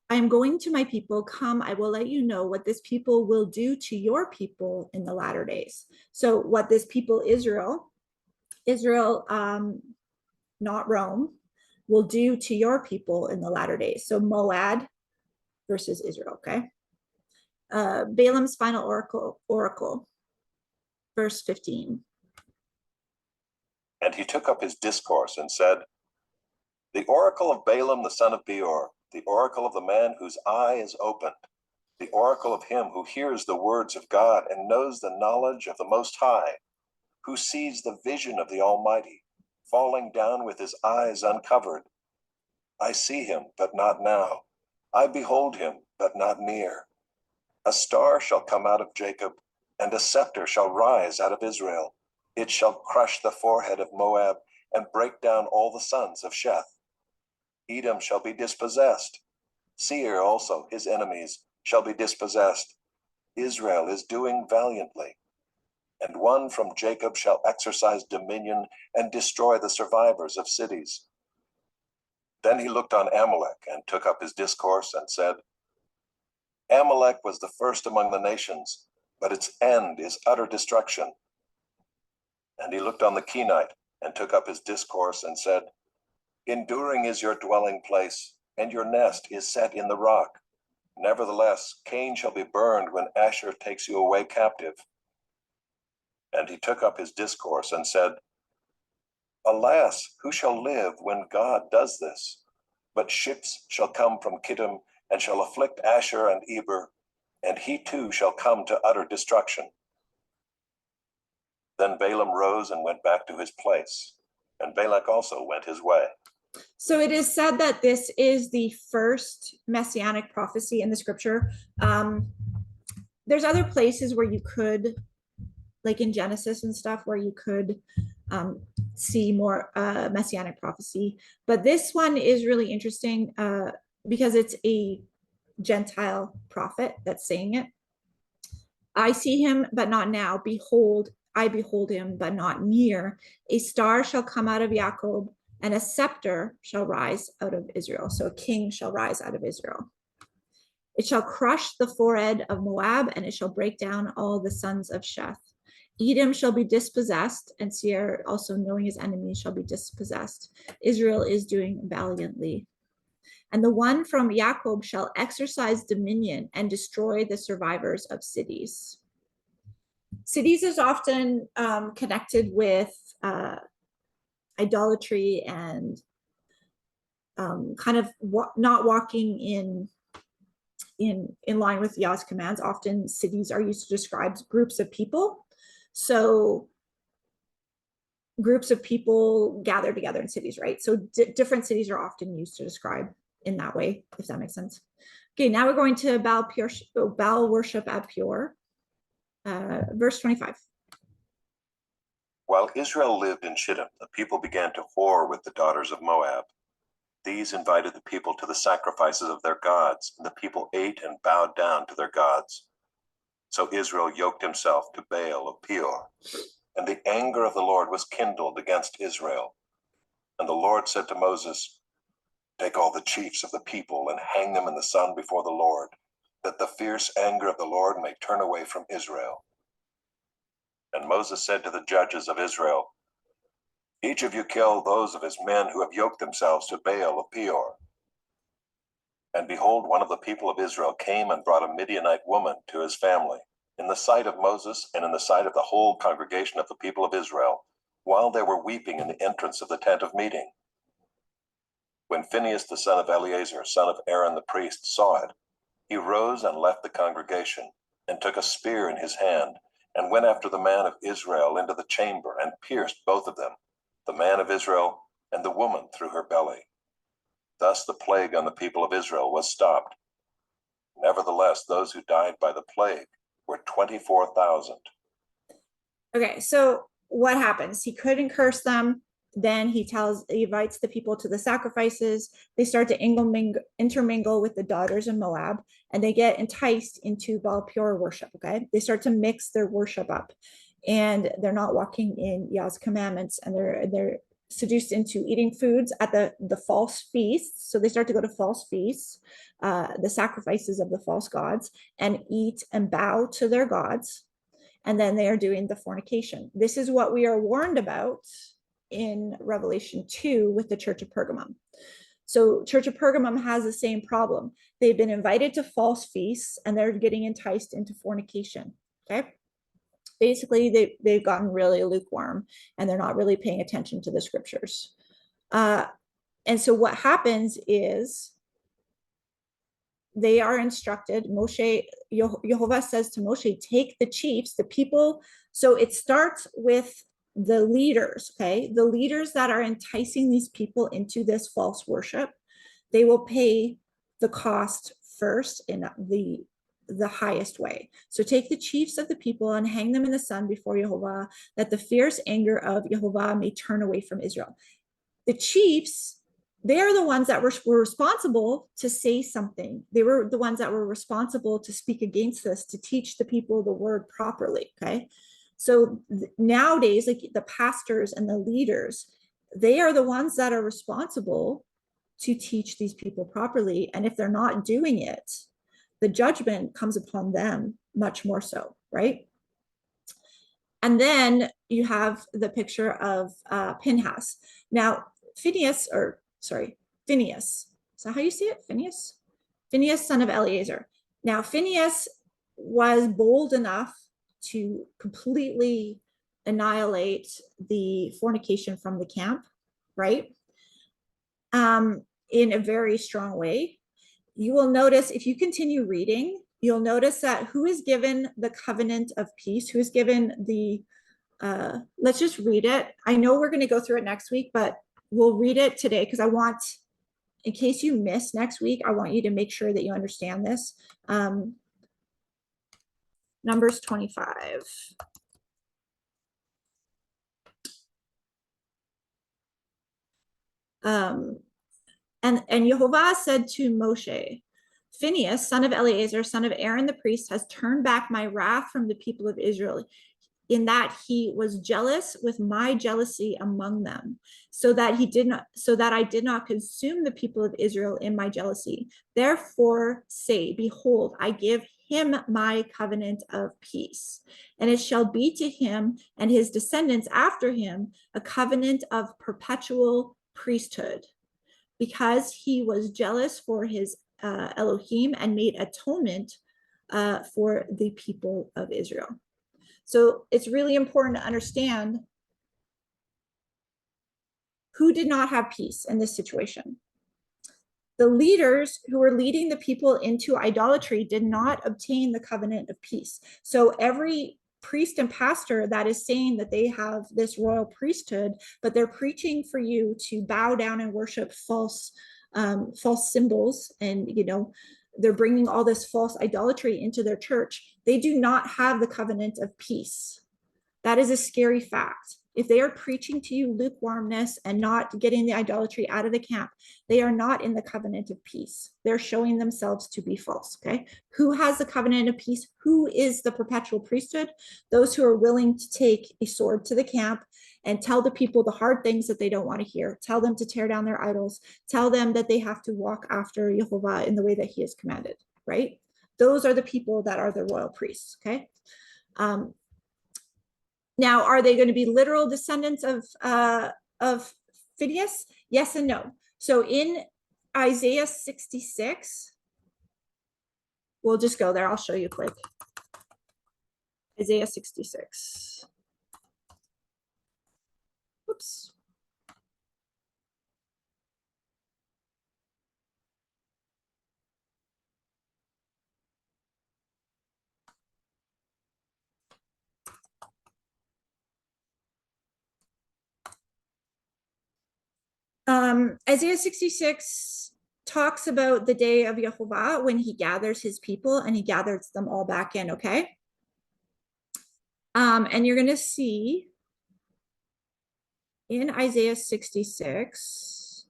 I am going to my people. Come, I will let you know what this people will do to your people in the latter days. So what this people, Israel, not Rome, will do to your people in the latter days. So Moab versus Israel, okay? Balaam's final oracle, verse 15. And he took up his discourse and said, "The oracle of Balaam the son of Peor, the oracle of the man whose eye is opened, the oracle of him who hears the words of God and knows the knowledge of the Most High, who sees the vision of the Almighty, falling down with his eyes uncovered. I see him, but not now. I behold him, but not near. A star shall come out of Jacob, and a scepter shall rise out of Israel. It shall crush the forehead of Moab, and break down all the sons of Sheth. Edom shall be dispossessed. Seir also, his enemies, shall be dispossessed. Israel is doing valiantly. And one from Jacob shall exercise dominion and destroy the survivors of cities. Then he looked on Amalek and took up his discourse and said, Amalek was the first among the nations, but its end is utter destruction. And he looked on the Kenite and took up his discourse and said, Enduring is your dwelling place, and your nest is set in the rock. Nevertheless, Cain shall be burned when Asher takes you away captive. And he took up his discourse and said, Alas, who shall live when God does this? But ships shall come from Kittim, and shall afflict Asher and Eber, and he too shall come to utter destruction. Then Balaam rose and went back to his place, and Balak also went his way. So it is said that this is the first messianic prophecy in the scripture. There's other places where you could, like in Genesis and stuff, where you could see more messianic prophecy. But this one is really interesting because it's a Gentile prophet that's saying it. I see him, but not now. Behold, I behold him, but not near. A star shall come out of Jacob, and a scepter shall rise out of Israel. So a king shall rise out of Israel. It shall crush the forehead of Moab, and it shall break down all the sons of Sheth. Edom shall be dispossessed, and Seir, also knowing his enemies, shall be dispossessed. Israel is doing valiantly. And the one from Jacob shall exercise dominion and destroy the survivors of cities. Cities is often connected with idolatry and kind of not walking in line with Yah's commands. Often cities are used to describe groups of people. So groups of people gather together in cities, right? So different cities are often used to describe in that way, if that makes sense. Okay, now we're going to Baal worship at Peor, verse 25. While Israel lived in Shittim, the people began to whore with the daughters of Moab. These invited the people to the sacrifices of their gods, and the people ate and bowed down to their gods. So Israel yoked himself to Baal of Peor, and the anger of the Lord was kindled against Israel. And the Lord said to Moses, Take all the chiefs of the people and hang them in the sun before the Lord, that the fierce anger of the Lord may turn away from Israel. And Moses said to the judges of Israel, Each of you kill those of his men who have yoked themselves to Baal of Peor. And behold, one of the people of Israel came and brought a Midianite woman to his family, in the sight of Moses and in the sight of the whole congregation of the people of Israel, while they were weeping in the entrance of the tent of meeting. When Phinehas the son of Eleazar, son of Aaron the priest, saw it, he rose and left the congregation, and took a spear in his hand, and went after the man of Israel into the chamber, and pierced both of them, the man of Israel and the woman through her belly. Thus the plague on the people of Israel was stopped. Nevertheless, those who died by the plague were 24,000. Okay, so what happens? He couldn't curse them. Then he invites the people to the sacrifices. They start to intermingle with the daughters of Moab, and they get enticed into Baal Peor worship. Okay, they start to mix their worship up, and they're not walking in Yah's commandments, and they're seduced into eating foods at the false feasts. So they start to go to false feasts, the sacrifices of the false gods, and eat and bow to their gods. And then they are doing the fornication. This is what we are warned about in Revelation 2 with the Church of Pergamum. So Church of Pergamum has the same problem. They've been invited to false feasts, and they're getting enticed into fornication. Okay. Basically, they've gotten really lukewarm, and they're not really paying attention to the scriptures. And so what happens is they are instructed. Jehovah says to Moshe, take the chiefs, the people. So it starts with the leaders, okay? The leaders that are enticing these people into this false worship, they will pay the cost first in the highest way. So take the chiefs of the people and hang them in the sun before Jehovah, that the fierce anger of Jehovah may turn away from Israel. The chiefs, they are the ones that were responsible to say something. They were the ones that were responsible to speak against this, to teach the people the word properly, okay? So nowadays, like the pastors and the leaders, they are the ones that are responsible to teach these people properly. And if they're not doing it, the judgment comes upon them much more so, right? And then you have the picture of Pinhas. Now, Phineas, is that how you see it? Phineas? Phineas, son of Eleazar. Now, Phineas was bold enough to completely annihilate the fornication from the camp, right? In a very strong way. You will notice, if you continue reading, you'll notice that who is given the covenant of peace, who is given the, let's just read it. I know we're going to go through it next week, but we'll read it today because I want, in case you miss next week, I want you to make sure that you understand this. Numbers 25. And Jehovah said to Moshe, Phineas, son of Eleazar, son of Aaron the priest, has turned back my wrath from the people of Israel, in that he was jealous with my jealousy among them, so that I did not consume the people of Israel in my jealousy. Therefore say, behold, I give him my covenant of peace, and it shall be to him and his descendants after him a covenant of perpetual priesthood, because he was jealous for his Elohim and made atonement for the people of Israel. So it's really important to understand who did not have peace in this situation. The leaders who were leading the people into idolatry did not obtain the covenant of peace. So every priest and pastor that is saying that they have this royal priesthood, but they're preaching for you to bow down and worship false symbols, and they're bringing all this false idolatry into their church. They do not have the covenant of peace. That is a scary fact. If they are preaching to you lukewarmness and not getting the idolatry out of the camp, they are not in the covenant of peace. They're showing themselves to be false, okay? Who has the covenant of peace? Who is the perpetual priesthood? Those who are willing to take a sword to the camp and tell the people the hard things that they don't want to hear. Tell them to tear down their idols. Tell them that they have to walk after Jehovah in the way that he has commanded, right? Those are the people that are the royal priests, okay? Now, are they going to be literal descendants of Phineas? Yes and no. So in Isaiah 66, we'll just go there. I'll show you quick. Isaiah 66. Oops. Isaiah 66 talks about the day of Jehovah when he gathers his people and he gathers them all back in, okay? And you're going to see in Isaiah 66,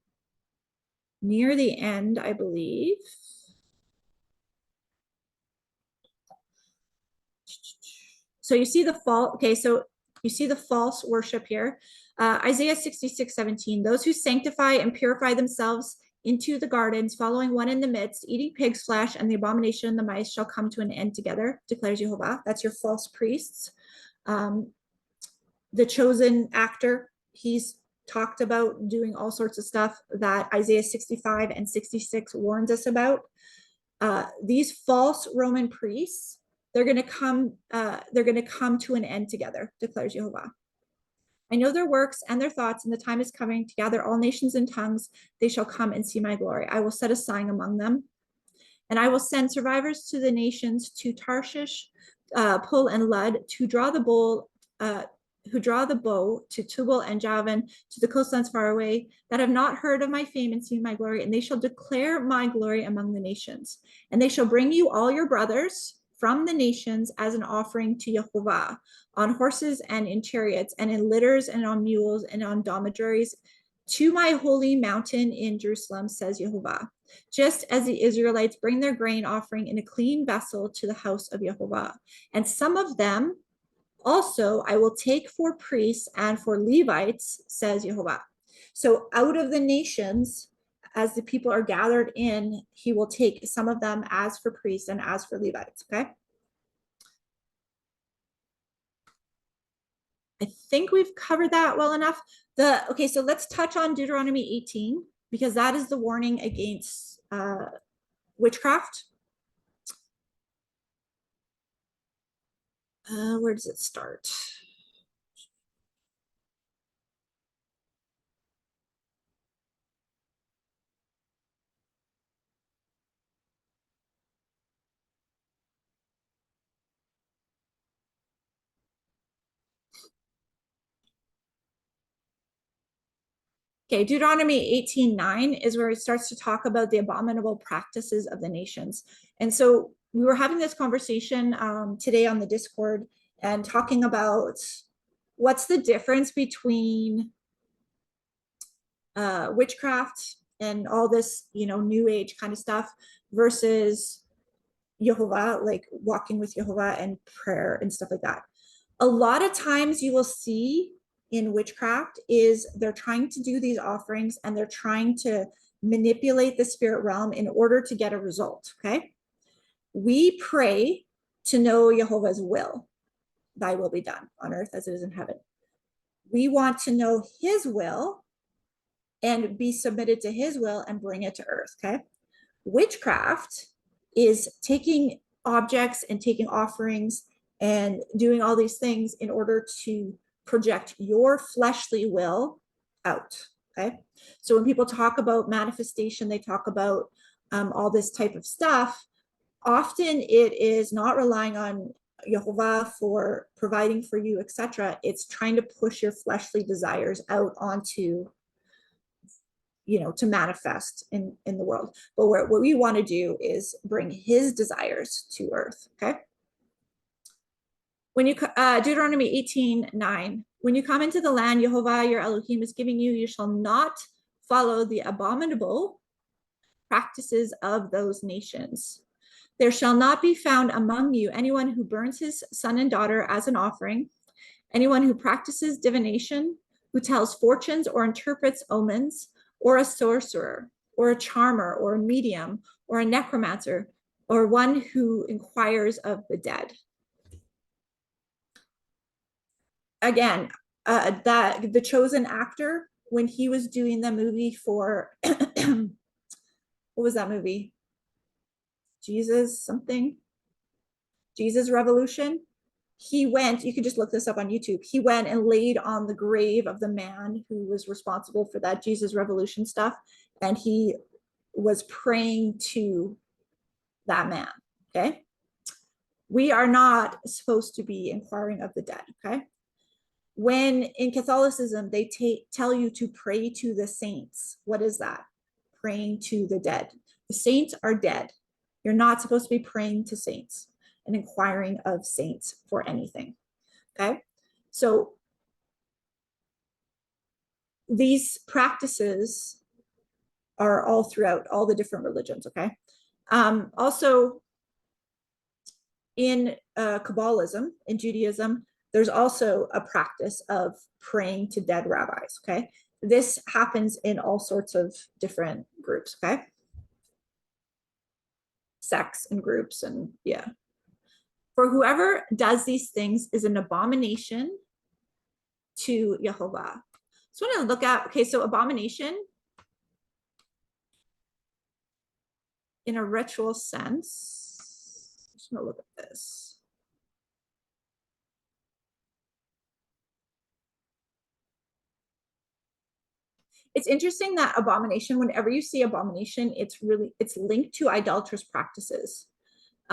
near the end, I believe. So you see the false, okay, so you see the false worship here. Isaiah 66:17, those who sanctify and purify themselves into the gardens, following one in the midst, eating pig's flesh, and the abomination and the mice shall come to an end together, declares Jehovah. That's your false priests. The chosen actor, he's talked about doing all sorts of stuff that Isaiah 65 and 66 warns us about. These false Roman priests, they're going to come to an end together, declares Jehovah. I know their works and their thoughts, and the time is coming to gather all nations and tongues. They shall come and see my glory. I will set a sign among them, and I will send survivors to the nations, to Tarshish, Pul, and Lud, to draw the bowl who draw the bow to Tubal and Javan, to the coastlands far away, that have not heard of my fame and seen my glory, and they shall declare my glory among the nations. And they shall bring you all your brothers from the nations as an offering to Jehovah, on horses and in chariots, and in litters and on mules and on dromedaries, to my holy mountain in Jerusalem, says Jehovah. Just as the Israelites bring their grain offering in a clean vessel to the house of Jehovah. And some of them also I will take for priests and for Levites, says Jehovah. So out of the nations, as the people are gathered in, he will take some of them as for priests and as for Levites, okay? I think we've covered that well enough. Okay, so let's touch on Deuteronomy 18, because that is the warning against witchcraft. Where does it start? Okay, Deuteronomy 18:9 is where it starts to talk about the abominable practices of the nations. And so we were having this conversation today on the Discord and talking about what's the difference between witchcraft and all this, new age kind of stuff versus Jehovah, like walking with Jehovah and prayer and stuff like that. A lot of times you will see in witchcraft is they're trying to do these offerings and they're trying to manipulate the spirit realm in order to get a result, okay? We pray to know Jehovah's will. Thy will be done on earth as it is in heaven. We want to know his will and be submitted to his will and bring it to earth, okay? Witchcraft is taking objects and taking offerings and doing all these things in order to project your fleshly will out, okay? So when people talk about manifestation, they talk about all this type of stuff. Often it is not relying on Jehovah for providing for you, etc. It's trying to push your fleshly desires out onto, to manifest in the world. But what we want to do is bring his desires to earth, okay? When you Deuteronomy 18:9, when you come into the land Jehovah your Elohim is giving you, you shall not follow the abominable practices of those nations. There shall not be found among you anyone who burns his son and daughter as an offering, anyone who practices divination, who tells fortunes or interprets omens, or a sorcerer, or a charmer, or a medium, or a necromancer, or one who inquires of the dead. Again, that the chosen actor, when he was doing the movie for what was that movie? Jesus Revolution. He went, you could just look this up on YouTube. He went and laid on the grave of the man who was responsible for that Jesus Revolution stuff. And he was praying to that man. Okay. We are not supposed to be inquiring of the dead. Okay. When in Catholicism, they tell you to pray to the saints. What is that? Praying to the dead. The saints are dead. You're not supposed to be praying to saints and inquiring of saints for anything, okay? So these practices are all throughout all the different religions, okay? Also, in Kabbalism, in Judaism, there's also a practice of praying to dead rabbis, okay? This happens in all sorts of different groups, okay? Sects and groups and yeah. For whoever does these things is an abomination to Jehovah. So I want to look at, okay, so abomination in a ritual sense. Just going to look at this. It's interesting that abomination, whenever you see abomination, it's linked to idolatrous practices.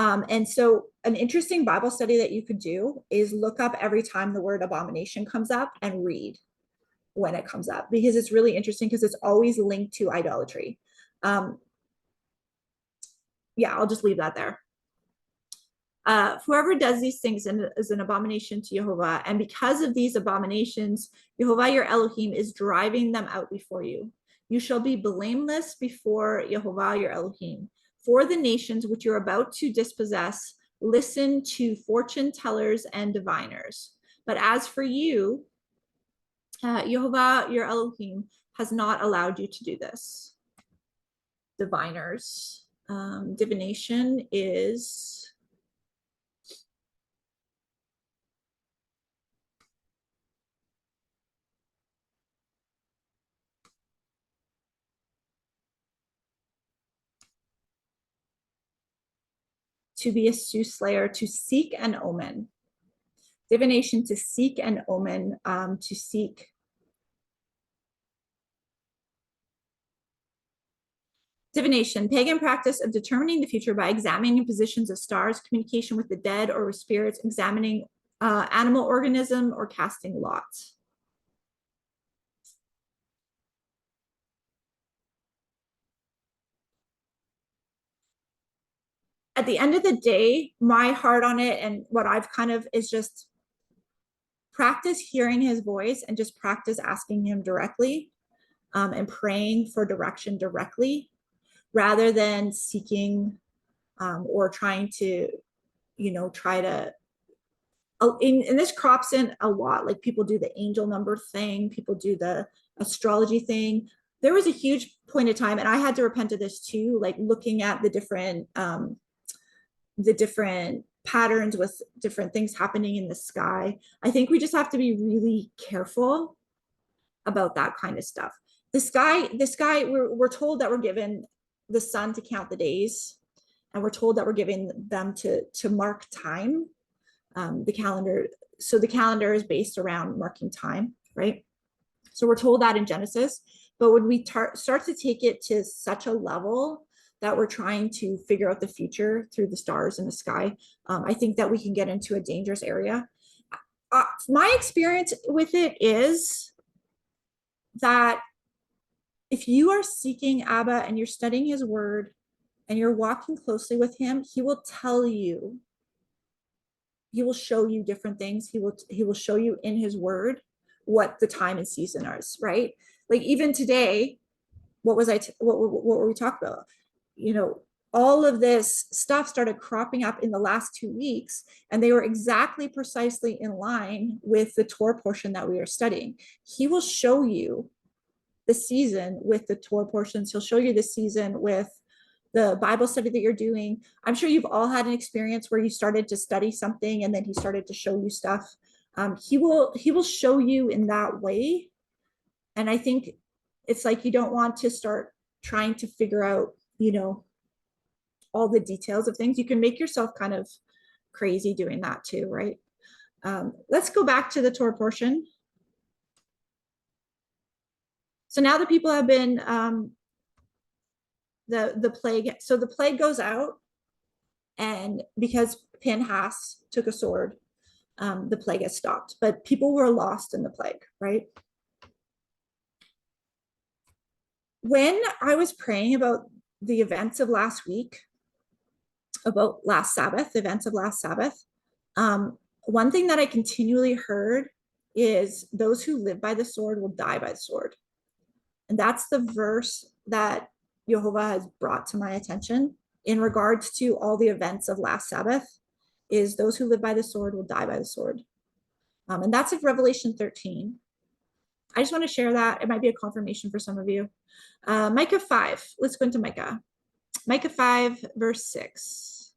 And so an interesting Bible study that you could do is look up every time the word abomination comes up and read when it comes up, because it's really interesting because it's always linked to idolatry. Yeah, I'll just leave that there. Whoever does these things is an abomination to Jehovah, and because of these abominations, Jehovah your Elohim is driving them out before you. You shall be blameless before Jehovah your Elohim. For the nations which you're about to dispossess, listen to fortune tellers and diviners. But as for you, Jehovah your Elohim has not allowed you to do this. Diviners. Divination is to be a soothsayer, to seek an omen. Divination, to seek an omen, to seek. Divination, pagan practice of determining the future by examining positions of stars, communication with the dead or with spirits, examining animal organism, or casting lots. At the end of the day, my heart on it and what I've kind of is just practice hearing his voice and just practice asking him directly, and praying for direction directly rather than seeking or trying to, try to, and this crops in a lot. Like people do the angel number thing, people do the astrology thing. There was a huge point of time, and I had to repent of this too, like looking at the different patterns with different things happening in the sky. I think we just have to be really careful about that kind of stuff. The sky, we're told that we're given the sun to count the days, and we're told that we're giving them to mark time. The calendar, so the calendar is based around marking time, right? So we're told that in Genesis, but when we start to take it to such a level that we're trying to figure out the future through the stars in the sky, I think that we can get into a dangerous area. My experience with it is that if you are seeking Abba and you're studying his word and you're walking closely with him, he will tell you, he will show you different things. He will show you in his word what the time and season is, right? Like even today, what were we talking about? All of this stuff started cropping up in the last 2 weeks, and they were exactly precisely in line with the Torah portion that we are studying. He will show you the season with the Torah portions. He'll show you the season with the Bible study that you're doing. I'm sure you've all had an experience where you started to study something and then he started to show you stuff. He will show you in that way. And I think it's like you don't want to start trying to figure out, all the details of things. You can make yourself kind of crazy doing that too, right? Let's go back to the Torah portion. So now the people have been the plague. So the plague goes out, and because Pinhas took a sword, the plague has stopped. But people were lost in the plague, right? When I was praying about the events of last week, about last Sabbath, events of last Sabbath, one thing that I continually heard is those who live by the sword will die by the sword. And that's the verse that Jehovah has brought to my attention in regards to all the events of last Sabbath, is those who live by the sword will die by the sword. And that's in Revelation 13. I just want to share that. It might be a confirmation for some of you. Micah 5. Let's go into Micah. Micah 5, verse 6.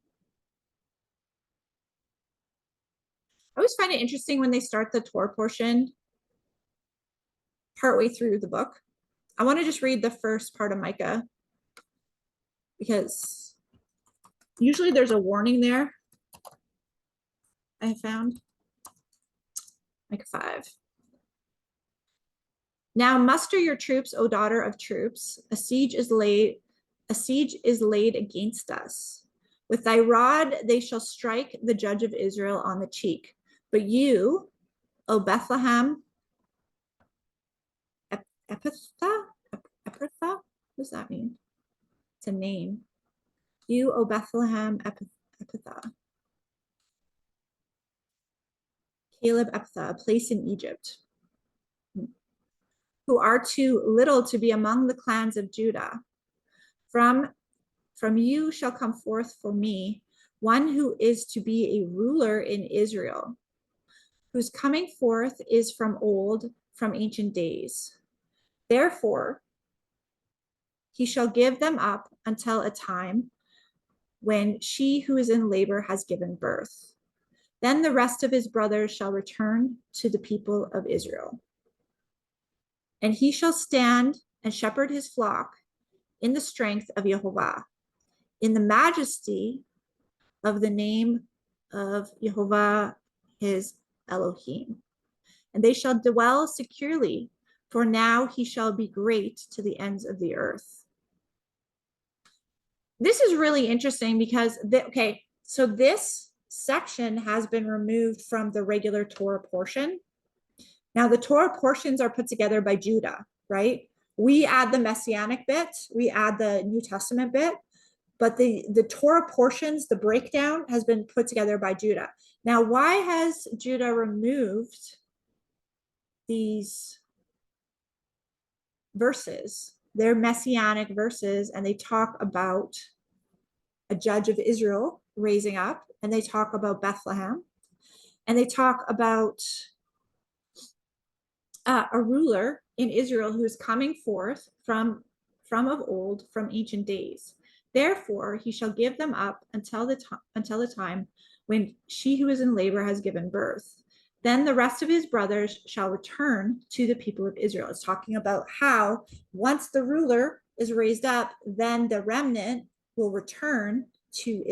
I always find it interesting when they start the Torah portion partway through the book. I want to just read the first part of Micah, because usually there's a warning there. I found Micah 5. Now muster your troops, O daughter of troops. A siege is laid against us. With thy rod they shall strike the judge of Israel on the cheek. But you, O Bethlehem, Ephrathah? Ephrathah? What does that mean? It's a name. You, O Bethlehem, Ephrathah. Caleb Ephrathah, a place in Egypt, who are too little to be among the clans of Judah. From you shall come forth for me one who is to be a ruler in Israel, whose coming forth is from old, from ancient days. Therefore, he shall give them up until a time when she who is in labor has given birth. Then the rest of his brothers shall return to the people of Israel. And he shall stand and shepherd his flock in the strength of Jehovah, in the majesty of the name of Jehovah his Elohim. And they shall dwell securely, for now he shall be great to the ends of the earth. This is really interesting because, so this section has been removed from the regular Torah portion. Now the Torah portions are put together by Judah, right? We add the Messianic bit, we add the New Testament bit, but the Torah portions, the breakdown has been put together by Judah. Now, why has Judah removed these verses? They're Messianic verses, and they talk about a judge of Israel raising up, and they talk about Bethlehem, and they talk about a ruler in Israel who is coming forth from of old, from ancient days. Therefore, he shall give them up until the time when she who is in labor has given birth. Then the rest of his brothers shall return to the people of Israel. It's talking about how once the ruler is raised up, then the remnant will return to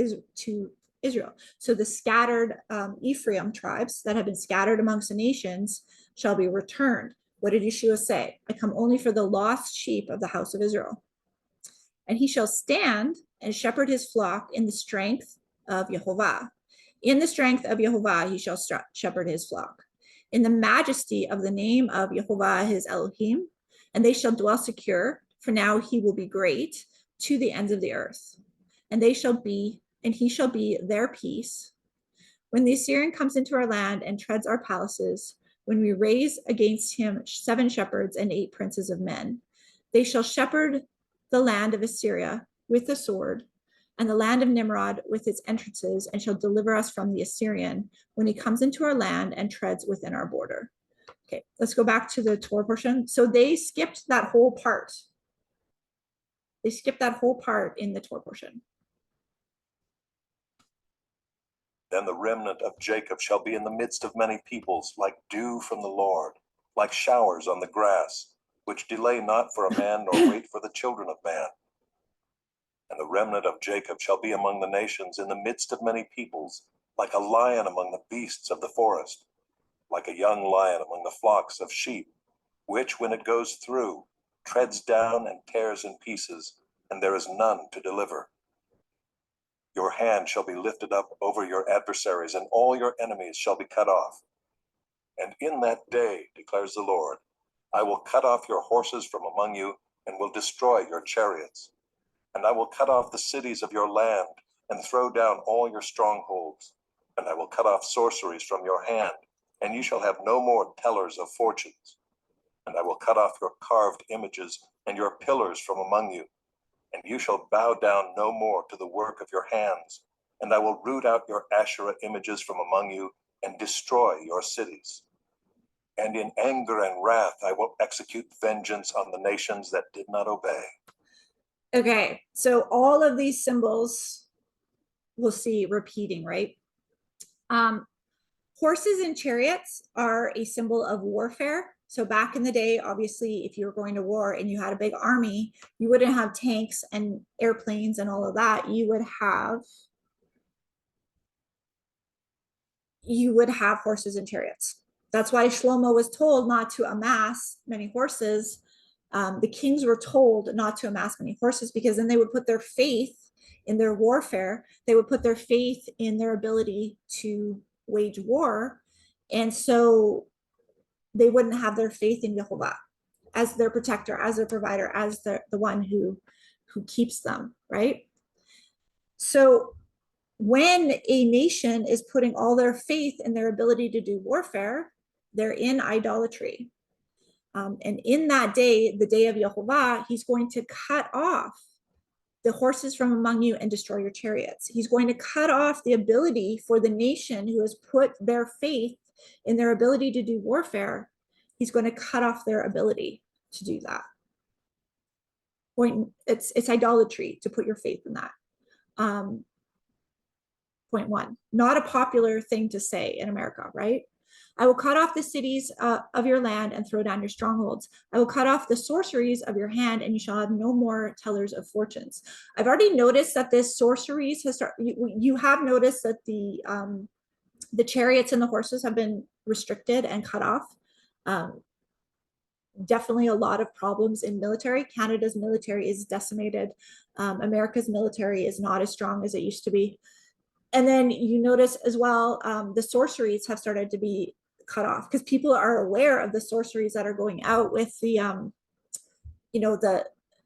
Israel. So the scattered Ephraim tribes that have been scattered amongst the nations shall be returned. What did Yeshua say? I come only for the lost sheep of the house of Israel. And he shall stand and shepherd his flock in the strength of Jehovah. In the strength of Jehovah, he shall shepherd his flock. In the majesty of the name of Jehovah, his Elohim, and they shall dwell secure, for now he will be great to the ends of the earth. And he shall be their peace. When the Assyrian comes into our land and treads our palaces, when we raise against him 7 shepherds and 8 princes of men, they shall shepherd the land of Assyria with the sword, and the land of Nimrod with its entrances, and shall deliver us from the Assyrian when he comes into our land and treads within our border. Okay, let's go back to the Torah portion. So they skipped that whole part. They skipped that whole part in the Torah portion. Then the remnant of Jacob shall be in the midst of many peoples, like dew from the Lord, like showers on the grass, which delay not for a man, nor wait for the children of man. And the remnant of Jacob shall be among the nations in the midst of many peoples, like a lion among the beasts of the forest, like a young lion among the flocks of sheep, which, when it goes through, treads down and tears in pieces, and there is none to deliver. Your hand shall be lifted up over your adversaries, and all your enemies shall be cut off. And in that day, declares the Lord, I will cut off your horses from among you, and will destroy your chariots. And I will cut off the cities of your land, and throw down all your strongholds. And I will cut off sorceries from your hand, and you shall have no more tellers of fortunes. And I will cut off your carved images and your pillars from among you. And you shall bow down no more to the work of your hands. And I will root out your Asherah images from among you, and destroy your cities. And in anger and wrath I will execute vengeance on the nations that did not obey. Okay, so all of these symbols we'll see repeating, right? Horses and chariots are a symbol of warfare. So back in the day, obviously, if you were going to war and you had a big army, you wouldn't have tanks and airplanes and all of that. You would have horses and chariots. That's why Shlomo was told not to amass many horses The kings were told not to amass many horses because then they would put their faith in their warfare. They would put their faith in their ability to wage war. And so they wouldn't have their faith in Jehovah as their protector, as their provider, as the one who keeps them, right? So when a nation is putting all their faith in their ability to do warfare, they're in idolatry. And in that day, the day of Jehovah, he's going to cut off the horses from among you and destroy your chariots. He's going to cut off the ability for the nation who has put their faith in their ability to do warfare. He's going to cut off their ability to do that. It's idolatry to put your faith in that. Point one, not a popular thing to say in America, right? I will cut off the cities of your land and throw down your strongholds. I will cut off the sorceries of your hand, and you shall have no more tellers of fortunes. I've already noticed that this sorceries has started. You have noticed that the chariots and the horses have been restricted and cut off. Definitely a lot of problems in military. Canada's military is decimated. America's military is not as strong as it used to be. And then you notice as well, the sorceries have started to be cut off because people are aware of the sorceries that are going out with the,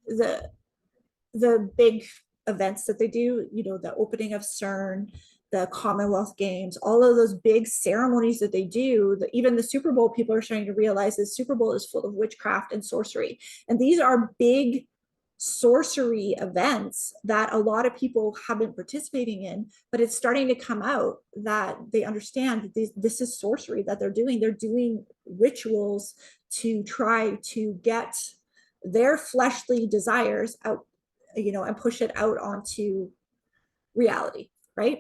the big events that they do, the opening of CERN, the Commonwealth Games, all of those big ceremonies that they do, even the Super Bowl, people are starting to realize the Super Bowl is full of witchcraft and sorcery. And these are big sorcery events that a lot of people have been participating in, but it's starting to come out that they understand that this is sorcery that they're doing. They're doing rituals to try to get their fleshly desires out, and push it out onto reality, right?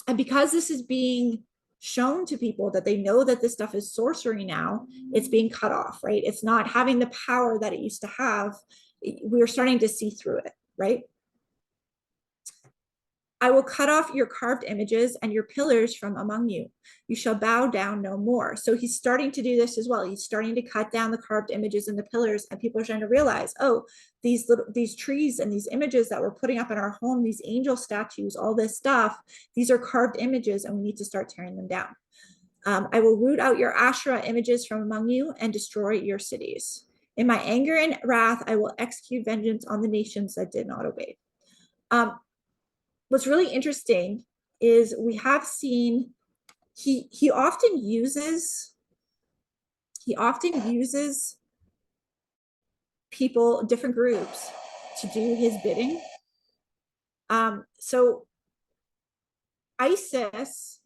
And because this is being shown to people that they know that this stuff is sorcery now, it's being cut off, right? It's not having the power that it used to have. We're starting to see through it, right? I will cut off your carved images and your pillars from among you. You shall bow down no more. So he's starting to do this as well. He's starting to cut down the carved images and the pillars, and people are starting to realize, oh, these trees and these images that we're putting up in our home, these angel statues, all this stuff, these are carved images, and we need to start tearing them down. I will root out your Asherah images from among you and destroy your cities. In my anger and wrath, I will execute vengeance on the nations that did not obey. What's really interesting is we have seen he often uses people, different groups, to do his bidding. So ISIS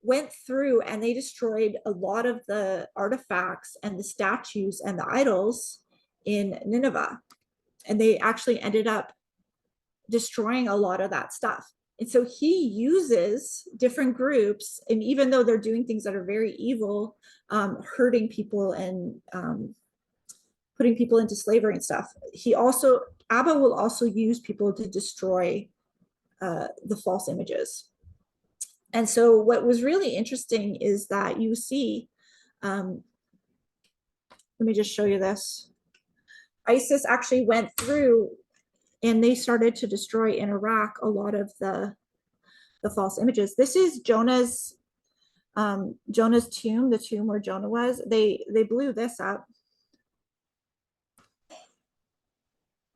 went through and they destroyed a lot of the artifacts and the statues and the idols in Nineveh, and they actually ended up destroying a lot of that stuff. And so he uses different groups, and even though they're doing things that are very evil, hurting people and putting people into slavery and stuff, Abba will also use people to destroy the false images. And so what was really interesting is that you see, let me just show you this. ISIS actually went through and they started to destroy in Iraq a lot of the false images. This is Jonah's tomb, the tomb where Jonah was. They blew this up.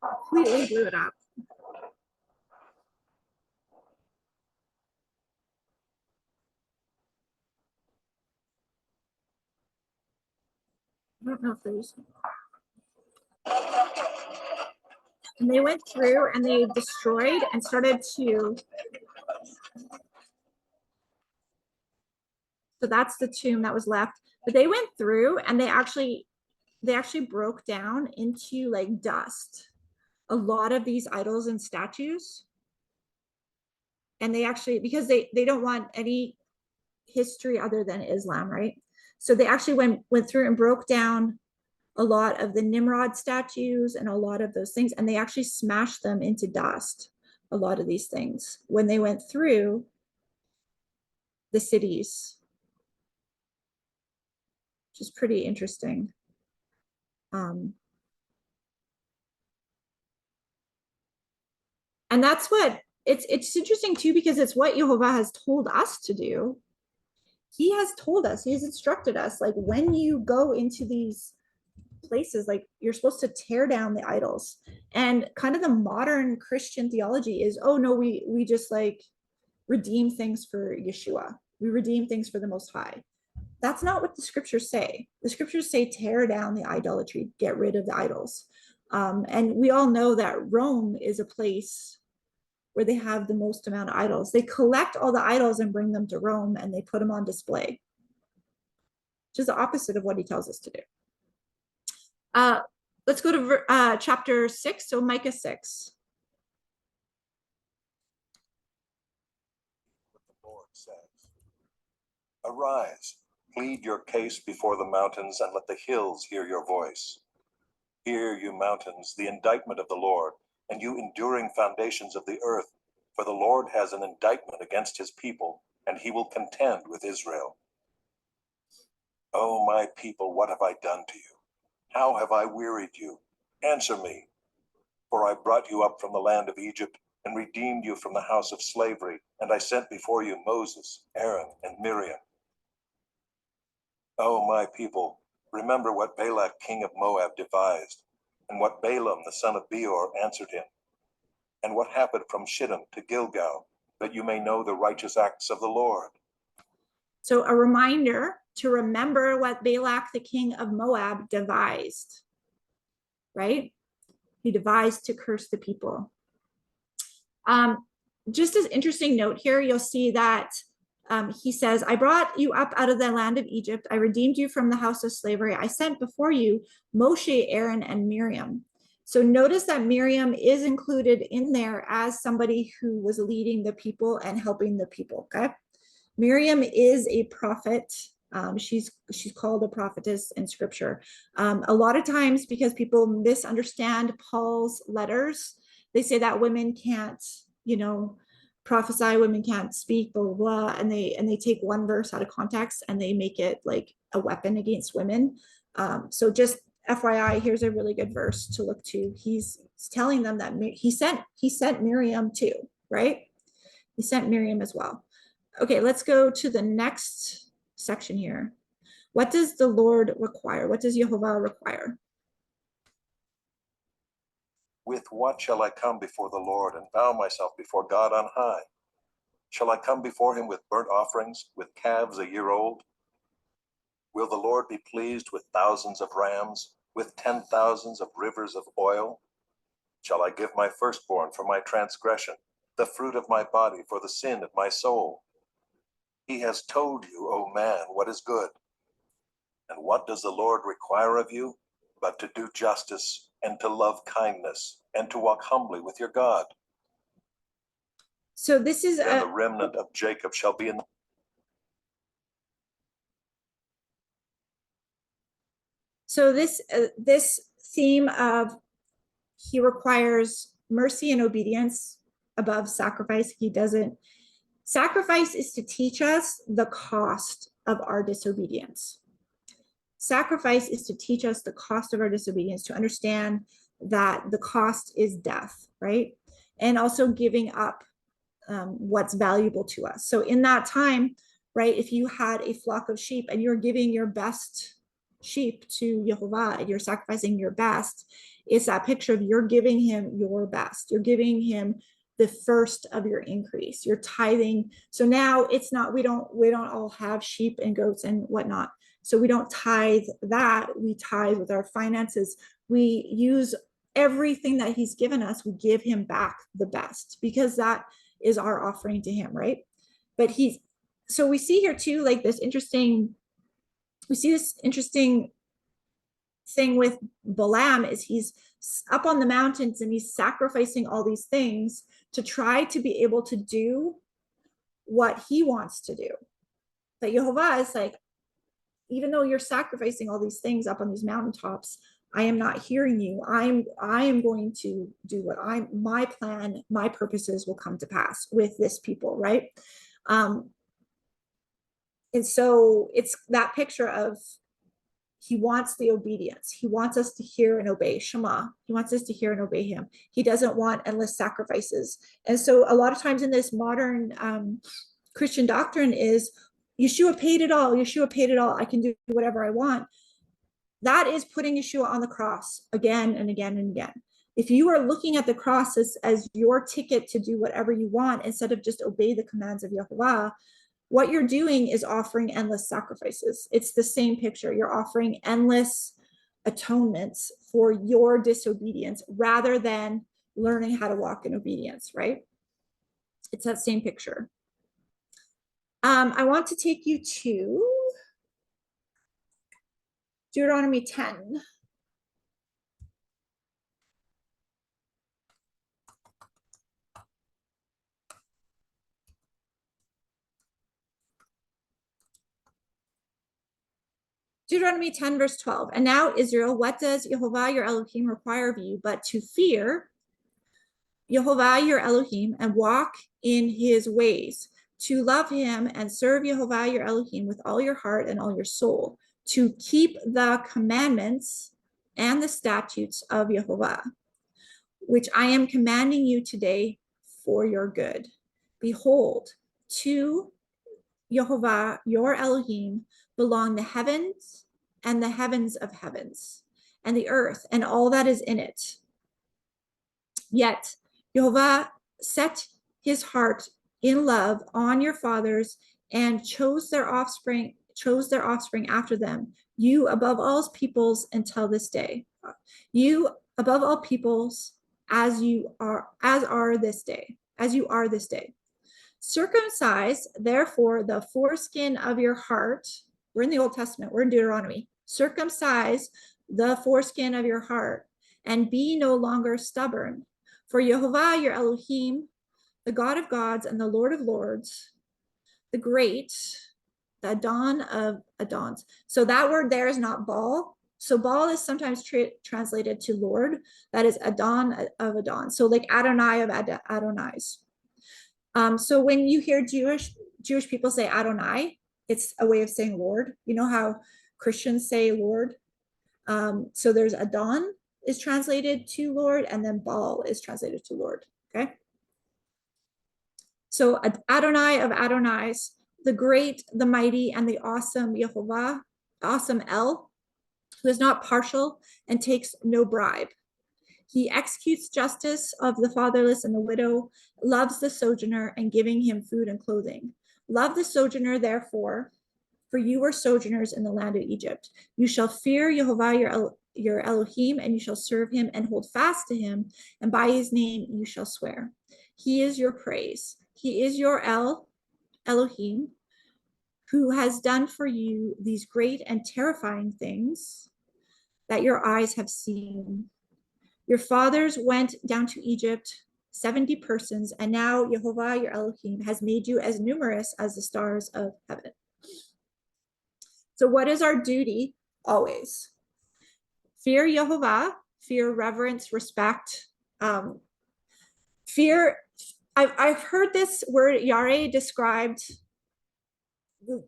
Completely blew it up. I don't know if there's. And they went through and they destroyed and started to. So that's the tomb that was left. But they went through and they actually broke down into like dust a lot of these idols and statues. And they actually, because they don't want any history other than Islam, right? So they actually went through and broke down a lot of the Nimrod statues and a lot of those things, and they actually smashed them into dust, a lot of these things, when they went through the cities, which is pretty interesting. And that's what it's interesting too, because it's what Jehovah has told us to do. He has told us, he has instructed us, like when you go into these places, like you're supposed to tear down the idols. And kind of the modern Christian theology is, oh no, we just like redeem things for Yeshua. We redeem things for the Most High. That's not what the scriptures say. The scriptures say tear down the idolatry, get rid of the idols. And we all know that Rome is a place where they have the most amount of idols. They collect all the idols and bring them to Rome and they put them on display, which is the opposite of what he tells us to do. Let's go to chapter 6, so Micah 6. What the Lord says. Arise, plead your case before the mountains, and let the hills hear your voice. Hear, you mountains, the indictment of the Lord, and you enduring foundations of the earth, for the Lord has an indictment against his people, and he will contend with Israel. O my people, what have I done to you? How have I wearied you? Answer me. For I brought you up from the land of Egypt, and redeemed you from the house of slavery, and I sent before you Moses, Aaron, and Miriam. O my people, remember what Balak king of Moab devised, and what Balaam the son of Peor answered him, and what happened from Shittim to Gilgal, that you may know the righteous acts of the Lord. So a reminder to remember what Balak the king of Moab devised, right? He devised to curse the people. Just as interesting note here, you'll see that he says, I brought you up out of the land of Egypt. I redeemed you from the house of slavery. I sent before you Moshe, Aaron, and Miriam. So notice that Miriam is included in there as somebody who was leading the people and helping the people, okay? Miriam is a prophet. She's called a prophetess in scripture. A lot of times, because people misunderstand Paul's letters, they say that women can't, prophesy, women can't speak, blah, blah, blah, and they take one verse out of context and they make it like a weapon against women. So just FYI, here's a really good verse to look to. He's telling them that he sent Miriam too, right? He sent Miriam as well. Okay, let's go to the next section here. What does the Lord require? What does Jehovah require? With what shall I come before the Lord and bow myself before God on high? Shall I come before him with burnt offerings, with calves a year old? Will the Lord be pleased with thousands of rams, with 10,000s of rivers of oil? Shall I give my firstborn for my transgression, the fruit of my body for the sin of my soul? He has told you, O man, what is good. And what does the Lord require of you? But to do justice, and to love kindness, and to walk humbly with your God. So this is the remnant of Jacob shall be in the... So this theme of he requires mercy and obedience above sacrifice. He doesn't. Sacrifice is to teach us the cost of our disobedience. Sacrifice is to teach us the cost of our disobedience, to understand that the cost is death, right? And also giving up what's valuable to us. So in that time, right, if you had a flock of sheep and you're giving your best sheep to Jehovah and you're sacrificing your best, it's that picture of you're giving him your best. You're giving him the first of your increase. You're tithing. So now it's not, we don't all have sheep and goats and whatnot. So we don't tithe that. We tithe with our finances. We use everything that he's given us. We give him back the best because that is our offering to him, right? But so we see here too, like this interesting thing with Bilam is he's up on the mountains and he's sacrificing all these things to try to be able to do what he wants to do. But Jehovah is like, even though you're sacrificing all these things up on these mountaintops, I am not hearing you. I am going to do what my plan, my purposes will come to pass with this people, right? And so it's that picture of He wants the obedience. He wants us to hear and obey. Shema. He wants us to hear and obey him. He doesn't want endless sacrifices. And so a lot of times in this modern Christian doctrine is Yeshua paid it all. Yeshua paid it all. I can do whatever I want. That is putting Yeshua on the cross again and again and again. If you are looking at the cross as your ticket to do whatever you want instead of just obey the commands of Yahuwah, what you're doing is offering endless sacrifices. It's the same picture. You're offering endless atonements for your disobedience rather than learning how to walk in obedience, right? It's that same picture. I want to take you to Deuteronomy 10. Deuteronomy 10, verse 12. And now, Israel, what does Yehovah your Elohim require of you but to fear Yehovah your Elohim and walk in his ways, to love him and serve Yehovah your Elohim with all your heart and all your soul, to keep the commandments and the statutes of Yehovah, which I am commanding you today for your good. Behold, to Yehovah your Elohim belong the heavens and the heavens of heavens, and the earth and all that is in it. Yet Yehovah set his heart in love on your fathers and chose their offspring after them, you above all peoples until this day. You above all peoples as you are this day. Circumcise, therefore, the foreskin of your heart. We're in the Old Testament, we're in Deuteronomy. Circumcise the foreskin of your heart and be no longer stubborn. For Yehovah your Elohim, the God of gods and the Lord of lords, the great, the Adon of Adons. So that word there is not Baal. So Baal is sometimes translated to Lord. That is Adon of Adon. So like Adonai of Adonais. So when you hear Jewish people say Adonai, it's a way of saying Lord. You know how Christians say Lord? So there's Adon is translated to Lord, and then Baal is translated to Lord. Okay. So Adonai of Adonais, the great, the mighty, and the awesome Yehovah, awesome El, who is not partial and takes no bribe. He executes justice of the fatherless and the widow, loves the sojourner, and giving him food and clothing. Love the sojourner, therefore, for you were sojourners in the land of Egypt. You shall fear Yehovah your Elohim, and you shall serve him and hold fast to him, and by his name you shall swear. He is your praise. He is your Elohim, who has done for you these great and terrifying things that your eyes have seen. Your fathers went down to Egypt, 70 persons, and now Yehovah your Elohim has made you as numerous as the stars of heaven. So what is our duty always? Fear Yehovah, fear, reverence, respect. Fear, I've heard this word Yare described,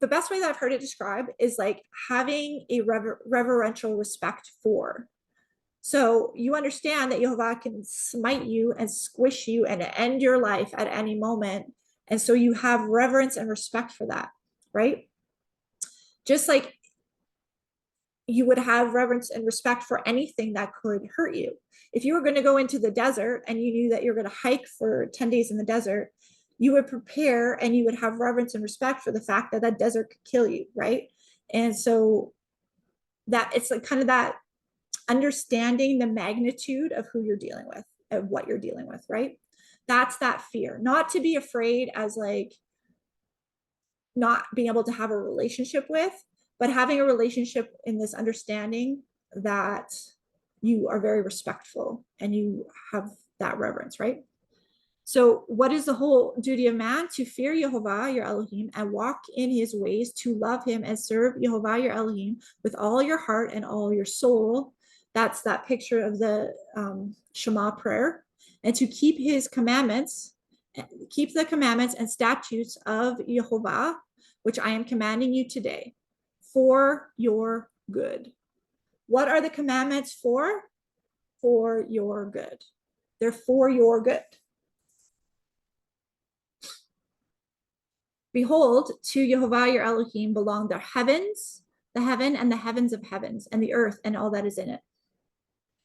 the best way that I've heard it described is like having a reverential respect for. So you understand that Yehovah can smite you and squish you and end your life at any moment. And so you have reverence and respect for that, right? Just like you would have reverence and respect for anything that could hurt you. If you were going to go into the desert and you knew that you're going to hike for 10 days in the desert, you would prepare and you would have reverence and respect for the fact that that desert could kill you, right? And so that it's like kind of that understanding the magnitude of who you're dealing with and what you're dealing with, right? That's that fear. Not to be afraid as like not being able to have a relationship with, but having a relationship in this understanding that you are very respectful and you have that reverence, right? So what is the whole duty of man? To fear Yehovah, your Elohim, and walk in his ways, to love him and serve Yehovah, your Elohim, with all your heart and all your soul. That's that picture of the Shema prayer. And to keep his commandments, keep the commandments and statutes of Yehovah, which I am commanding you today, for your good. What are the commandments for? For your good. They're for your good. Behold, to Jehovah your Elohim belong the heavens, the heaven and the heavens of heavens, and the earth and all that is in it.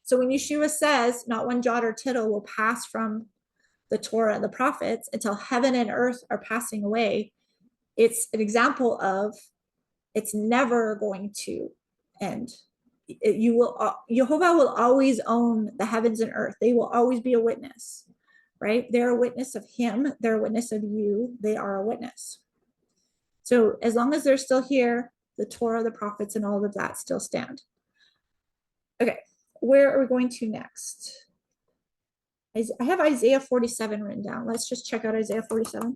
So when Yeshua says, not one jot or tittle will pass from the Torah and the prophets until heaven and earth are passing away, it's an example of it's never going to end. Jehovah will always own the heavens and earth. They will always be a witness, right? They're a witness of him. They're a witness of you. They are a witness. So as long as they're still here, the Torah, the prophets, and all of that still stand. Okay, where are we going to next? I have Isaiah 47 written down. Let's just check out Isaiah 47.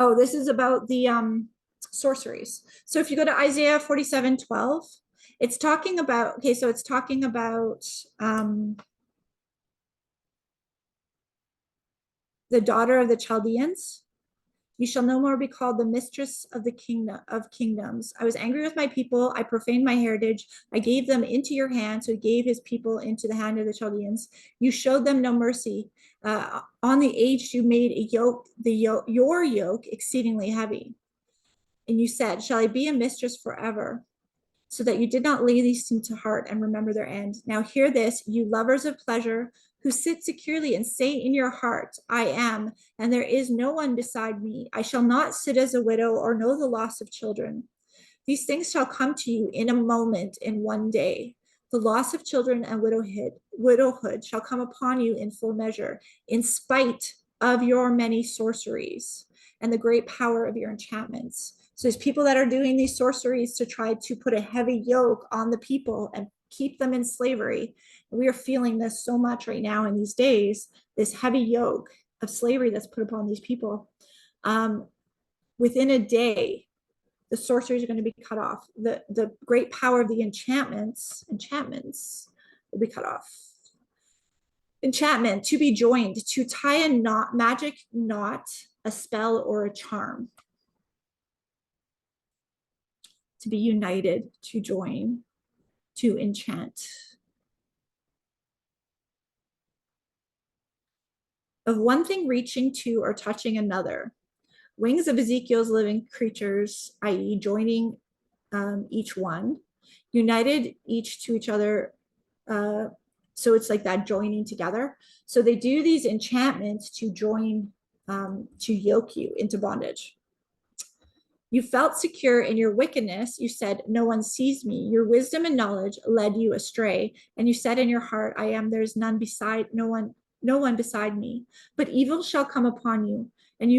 Oh, this is about the sorceries. So if you go to Isaiah 47:12, it's talking about, okay, so it's talking about the daughter of the Chaldeans. You shall no more be called the mistress of the kingdom of kingdoms. I was angry with my people. I profaned my heritage. I gave them into your hand. So he gave his people into the hand of the Chaldeans. You showed them no mercy. On the aged, you made a yoke, your yoke exceedingly heavy. And you said, shall I be a mistress forever? So that you did not lay these things to heart and remember their end. Now hear this, you lovers of pleasure, who sit securely and say in your heart, I am, and there is no one beside me. I shall not sit as a widow or know the loss of children. These things shall come to you in a moment, in one day. The loss of children and widowhood shall come upon you in full measure, in spite of your many sorceries and the great power of your enchantments. So there's people that are doing these sorceries to try to put a heavy yoke on the people and keep them in slavery. We are feeling this so much right now in these days, this heavy yoke of slavery that's put upon these people. Within a day, the sorceries are going to be cut off. The great power of the enchantments will be cut off. Enchantment, to be joined, to tie a knot, magic knot, a spell or a charm. To be united, to join, to enchant. Of one thing reaching to or touching another. Wings of Ezekiel's living creatures, i.e. joining each one, united each to each other. So it's like that joining together. So they do these enchantments to join, to yoke you into bondage. You felt secure in your wickedness. You said, no one sees me. Your wisdom and knowledge led you astray. And you said in your heart, I am, there is none beside, no one beside me. But evil shall come upon you, and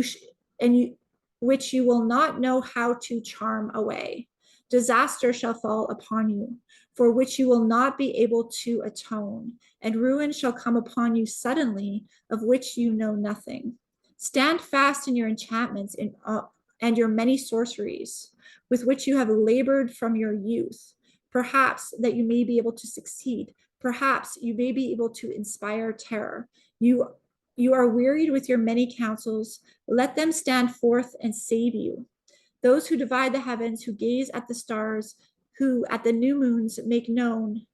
which you will not know how to charm away. Disaster shall fall upon you, for which you will not be able to atone. And ruin shall come upon you suddenly, of which you know nothing. Stand fast in your enchantments and your many sorceries, with which you have labored from your youth, perhaps that you may be able to succeed. Perhaps you may be able to inspire terror. You are wearied with your many counsels. Let them stand forth and save you. Those who divide the heavens, who gaze at the stars, who at the new moons make known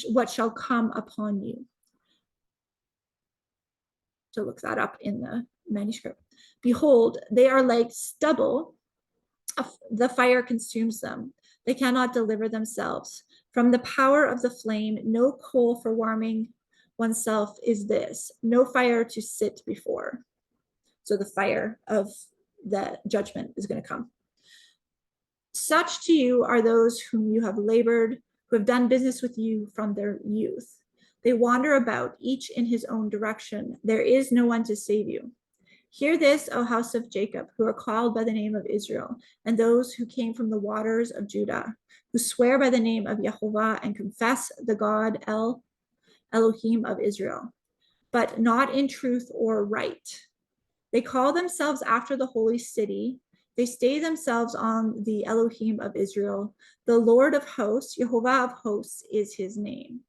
what shall come upon you. To look that up in the manuscript. Behold, they are like stubble. The fire consumes them. They cannot deliver themselves. From the power of the flame, no coal for warming oneself is this, no fire to sit before. So the fire of the judgment is going to come. Such to you are those whom you have labored, who have done business with you from their youth. They wander about, each in his own direction. There is no one to save you. Hear this, O house of Jacob, who are called by the name of Israel, and those who came from the waters of Judah, who swear by the name of Jehovah and confess the God Elohim of Israel. but not in truth or right. They call themselves after the holy city. They stay themselves on the Elohim of Israel. The Lord of hosts, Jehovah of hosts, is his name.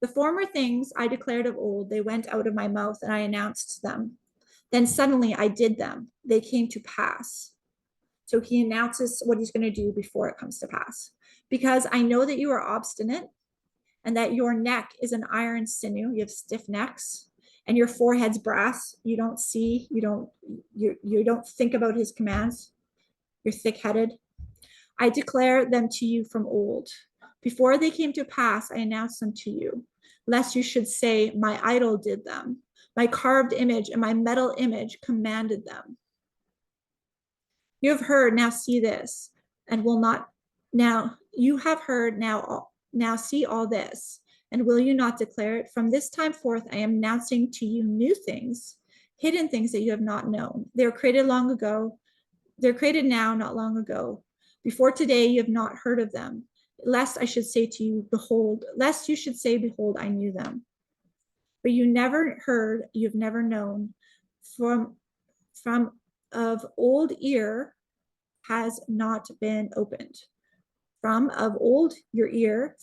The former things I declared of old, they went out of my mouth, and I announced them. Then suddenly I did them. They came to pass. So he announces what he's going to do before it comes to pass. Because I know that you are obstinate, and that your neck is an iron sinew. You have stiff necks, and your forehead's brass. You don't see, you don't think about his commands. You're thick-headed. I declare them to you from old. Before they came to pass, I announced them to you, lest you should say, my idol did them. My carved image and my metal image commanded them. You have heard, now see this, and will not, now you have heard, now see all this, and will you not declare it? From this time forth, I am announcing to you new things, hidden things that you have not known. They were created long ago. They're created now, not long ago. Before today, you have not heard of them, lest I should say to you, behold, lest you should say, behold, I knew them. But you never heard, you have never known. From of old ear has not been opened. From of old your ear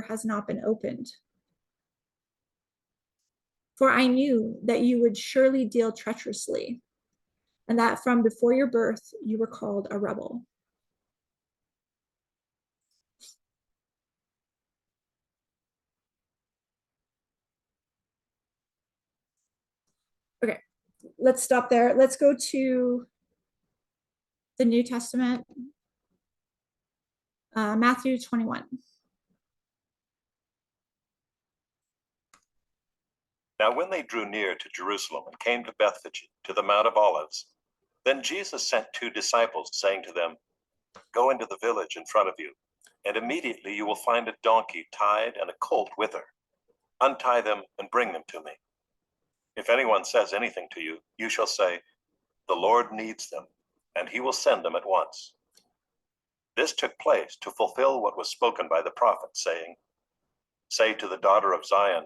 has not been opened. For I knew that you would surely deal treacherously, and that from before your birth you were called a rebel. Okay, let's stop there. Let's go to the New Testament, Matthew 21. Now when they drew near to Jerusalem and came to Bethlehem, to the Mount of Olives, then Jesus sent 2 disciples, saying to them, go into the village in front of you, and immediately you will find a donkey tied and a colt with her. Untie them and bring them to me. If anyone says anything to you, you shall say, the Lord needs them, and he will send them at once. This took place to fulfill what was spoken by the prophet, saying, say to the daughter of Zion,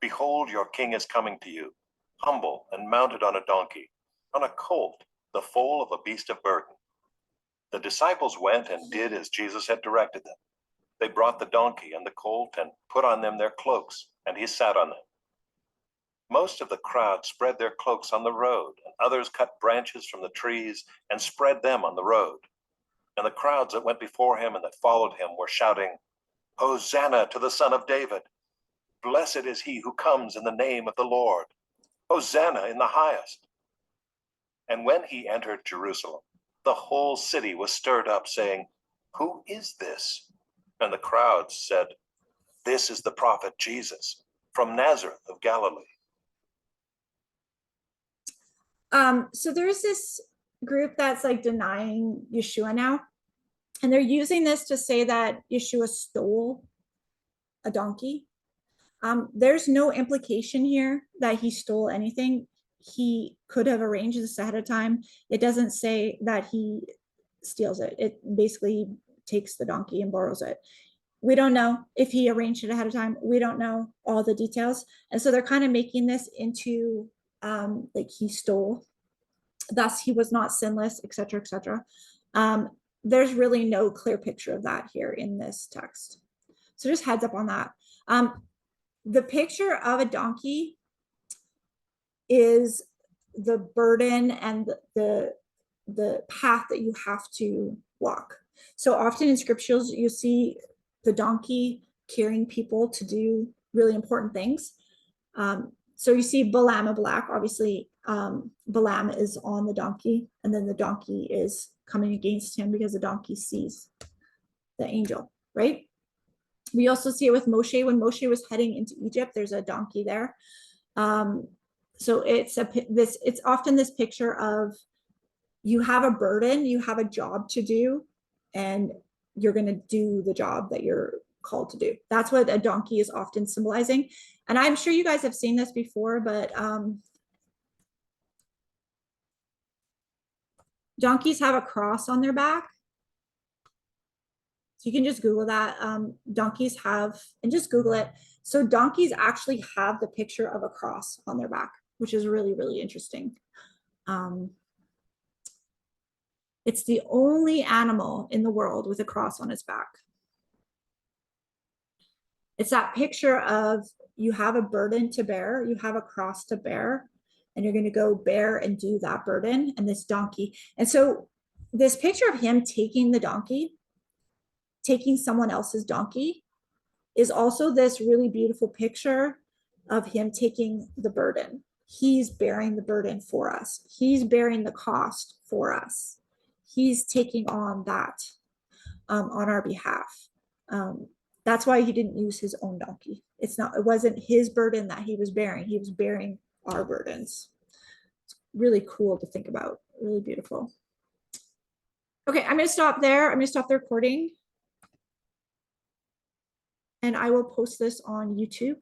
behold, your king is coming to you, humble and mounted on a donkey, on a colt, the foal of a beast of burden. The disciples went and did as Jesus had directed them. They brought the donkey and the colt and put on them their cloaks, and he sat on them. Most of the crowd spread their cloaks on the road, and others cut branches from the trees and spread them on the road. And the crowds that went before him and that followed him were shouting, Hosanna to the Son of David! Blessed is he who comes in the name of the Lord! Hosanna in the highest! And when he entered Jerusalem, the whole city was stirred up, saying, who is this? And the crowds said, this is the prophet Jesus, from Nazareth of Galilee. So there's this group that's like denying Yeshua now, and they're using this to say that Yeshua stole a donkey. There's no implication here that he stole anything. He could have arranged this ahead of time. It doesn't say that he steals it. It basically takes the donkey and borrows it. We don't know if he arranged it ahead of time. We don't know all the details. And so they're kind of making this into like he stole, thus he was not sinless, etc., etc. There's really no clear picture of that here in this text. So just heads up on that. The picture of a donkey is the burden and the path that you have to walk. So often in scriptures, you see the donkey carrying people to do really important things. So you see Bilam and Balak, obviously Balaam is on the donkey, and then the donkey is coming against him because the donkey sees the angel, right? We also see it with Moshe. When Moshe was heading into Egypt, there's a donkey there. So it's often this picture of you have a burden, you have a job to do, and you're going to do the job that you're called to do. That's what a donkey is often symbolizing. And I'm sure you guys have seen this before, but donkeys have a cross on their back. So you can just Google that. Donkeys have, and just Google it. So donkeys actually have the picture of a cross on their back, which is really, really interesting. It's the only animal in the world with a cross on its back. It's that picture of you have a burden to bear, you have a cross to bear, and you're going to go bear and do that burden, and this donkey. And so this picture of him taking the donkey, taking someone else's donkey, is also this really beautiful picture of him taking the burden. He's bearing the burden for us. He's bearing the cost for us. He's taking on that on our behalf. That's why he didn't use his own donkey. It wasn't his burden that he was bearing. He was bearing our burdens. It's really cool to think about. Really beautiful. Okay, I'm going to stop there. I'm going to stop the recording. And I will post this on YouTube.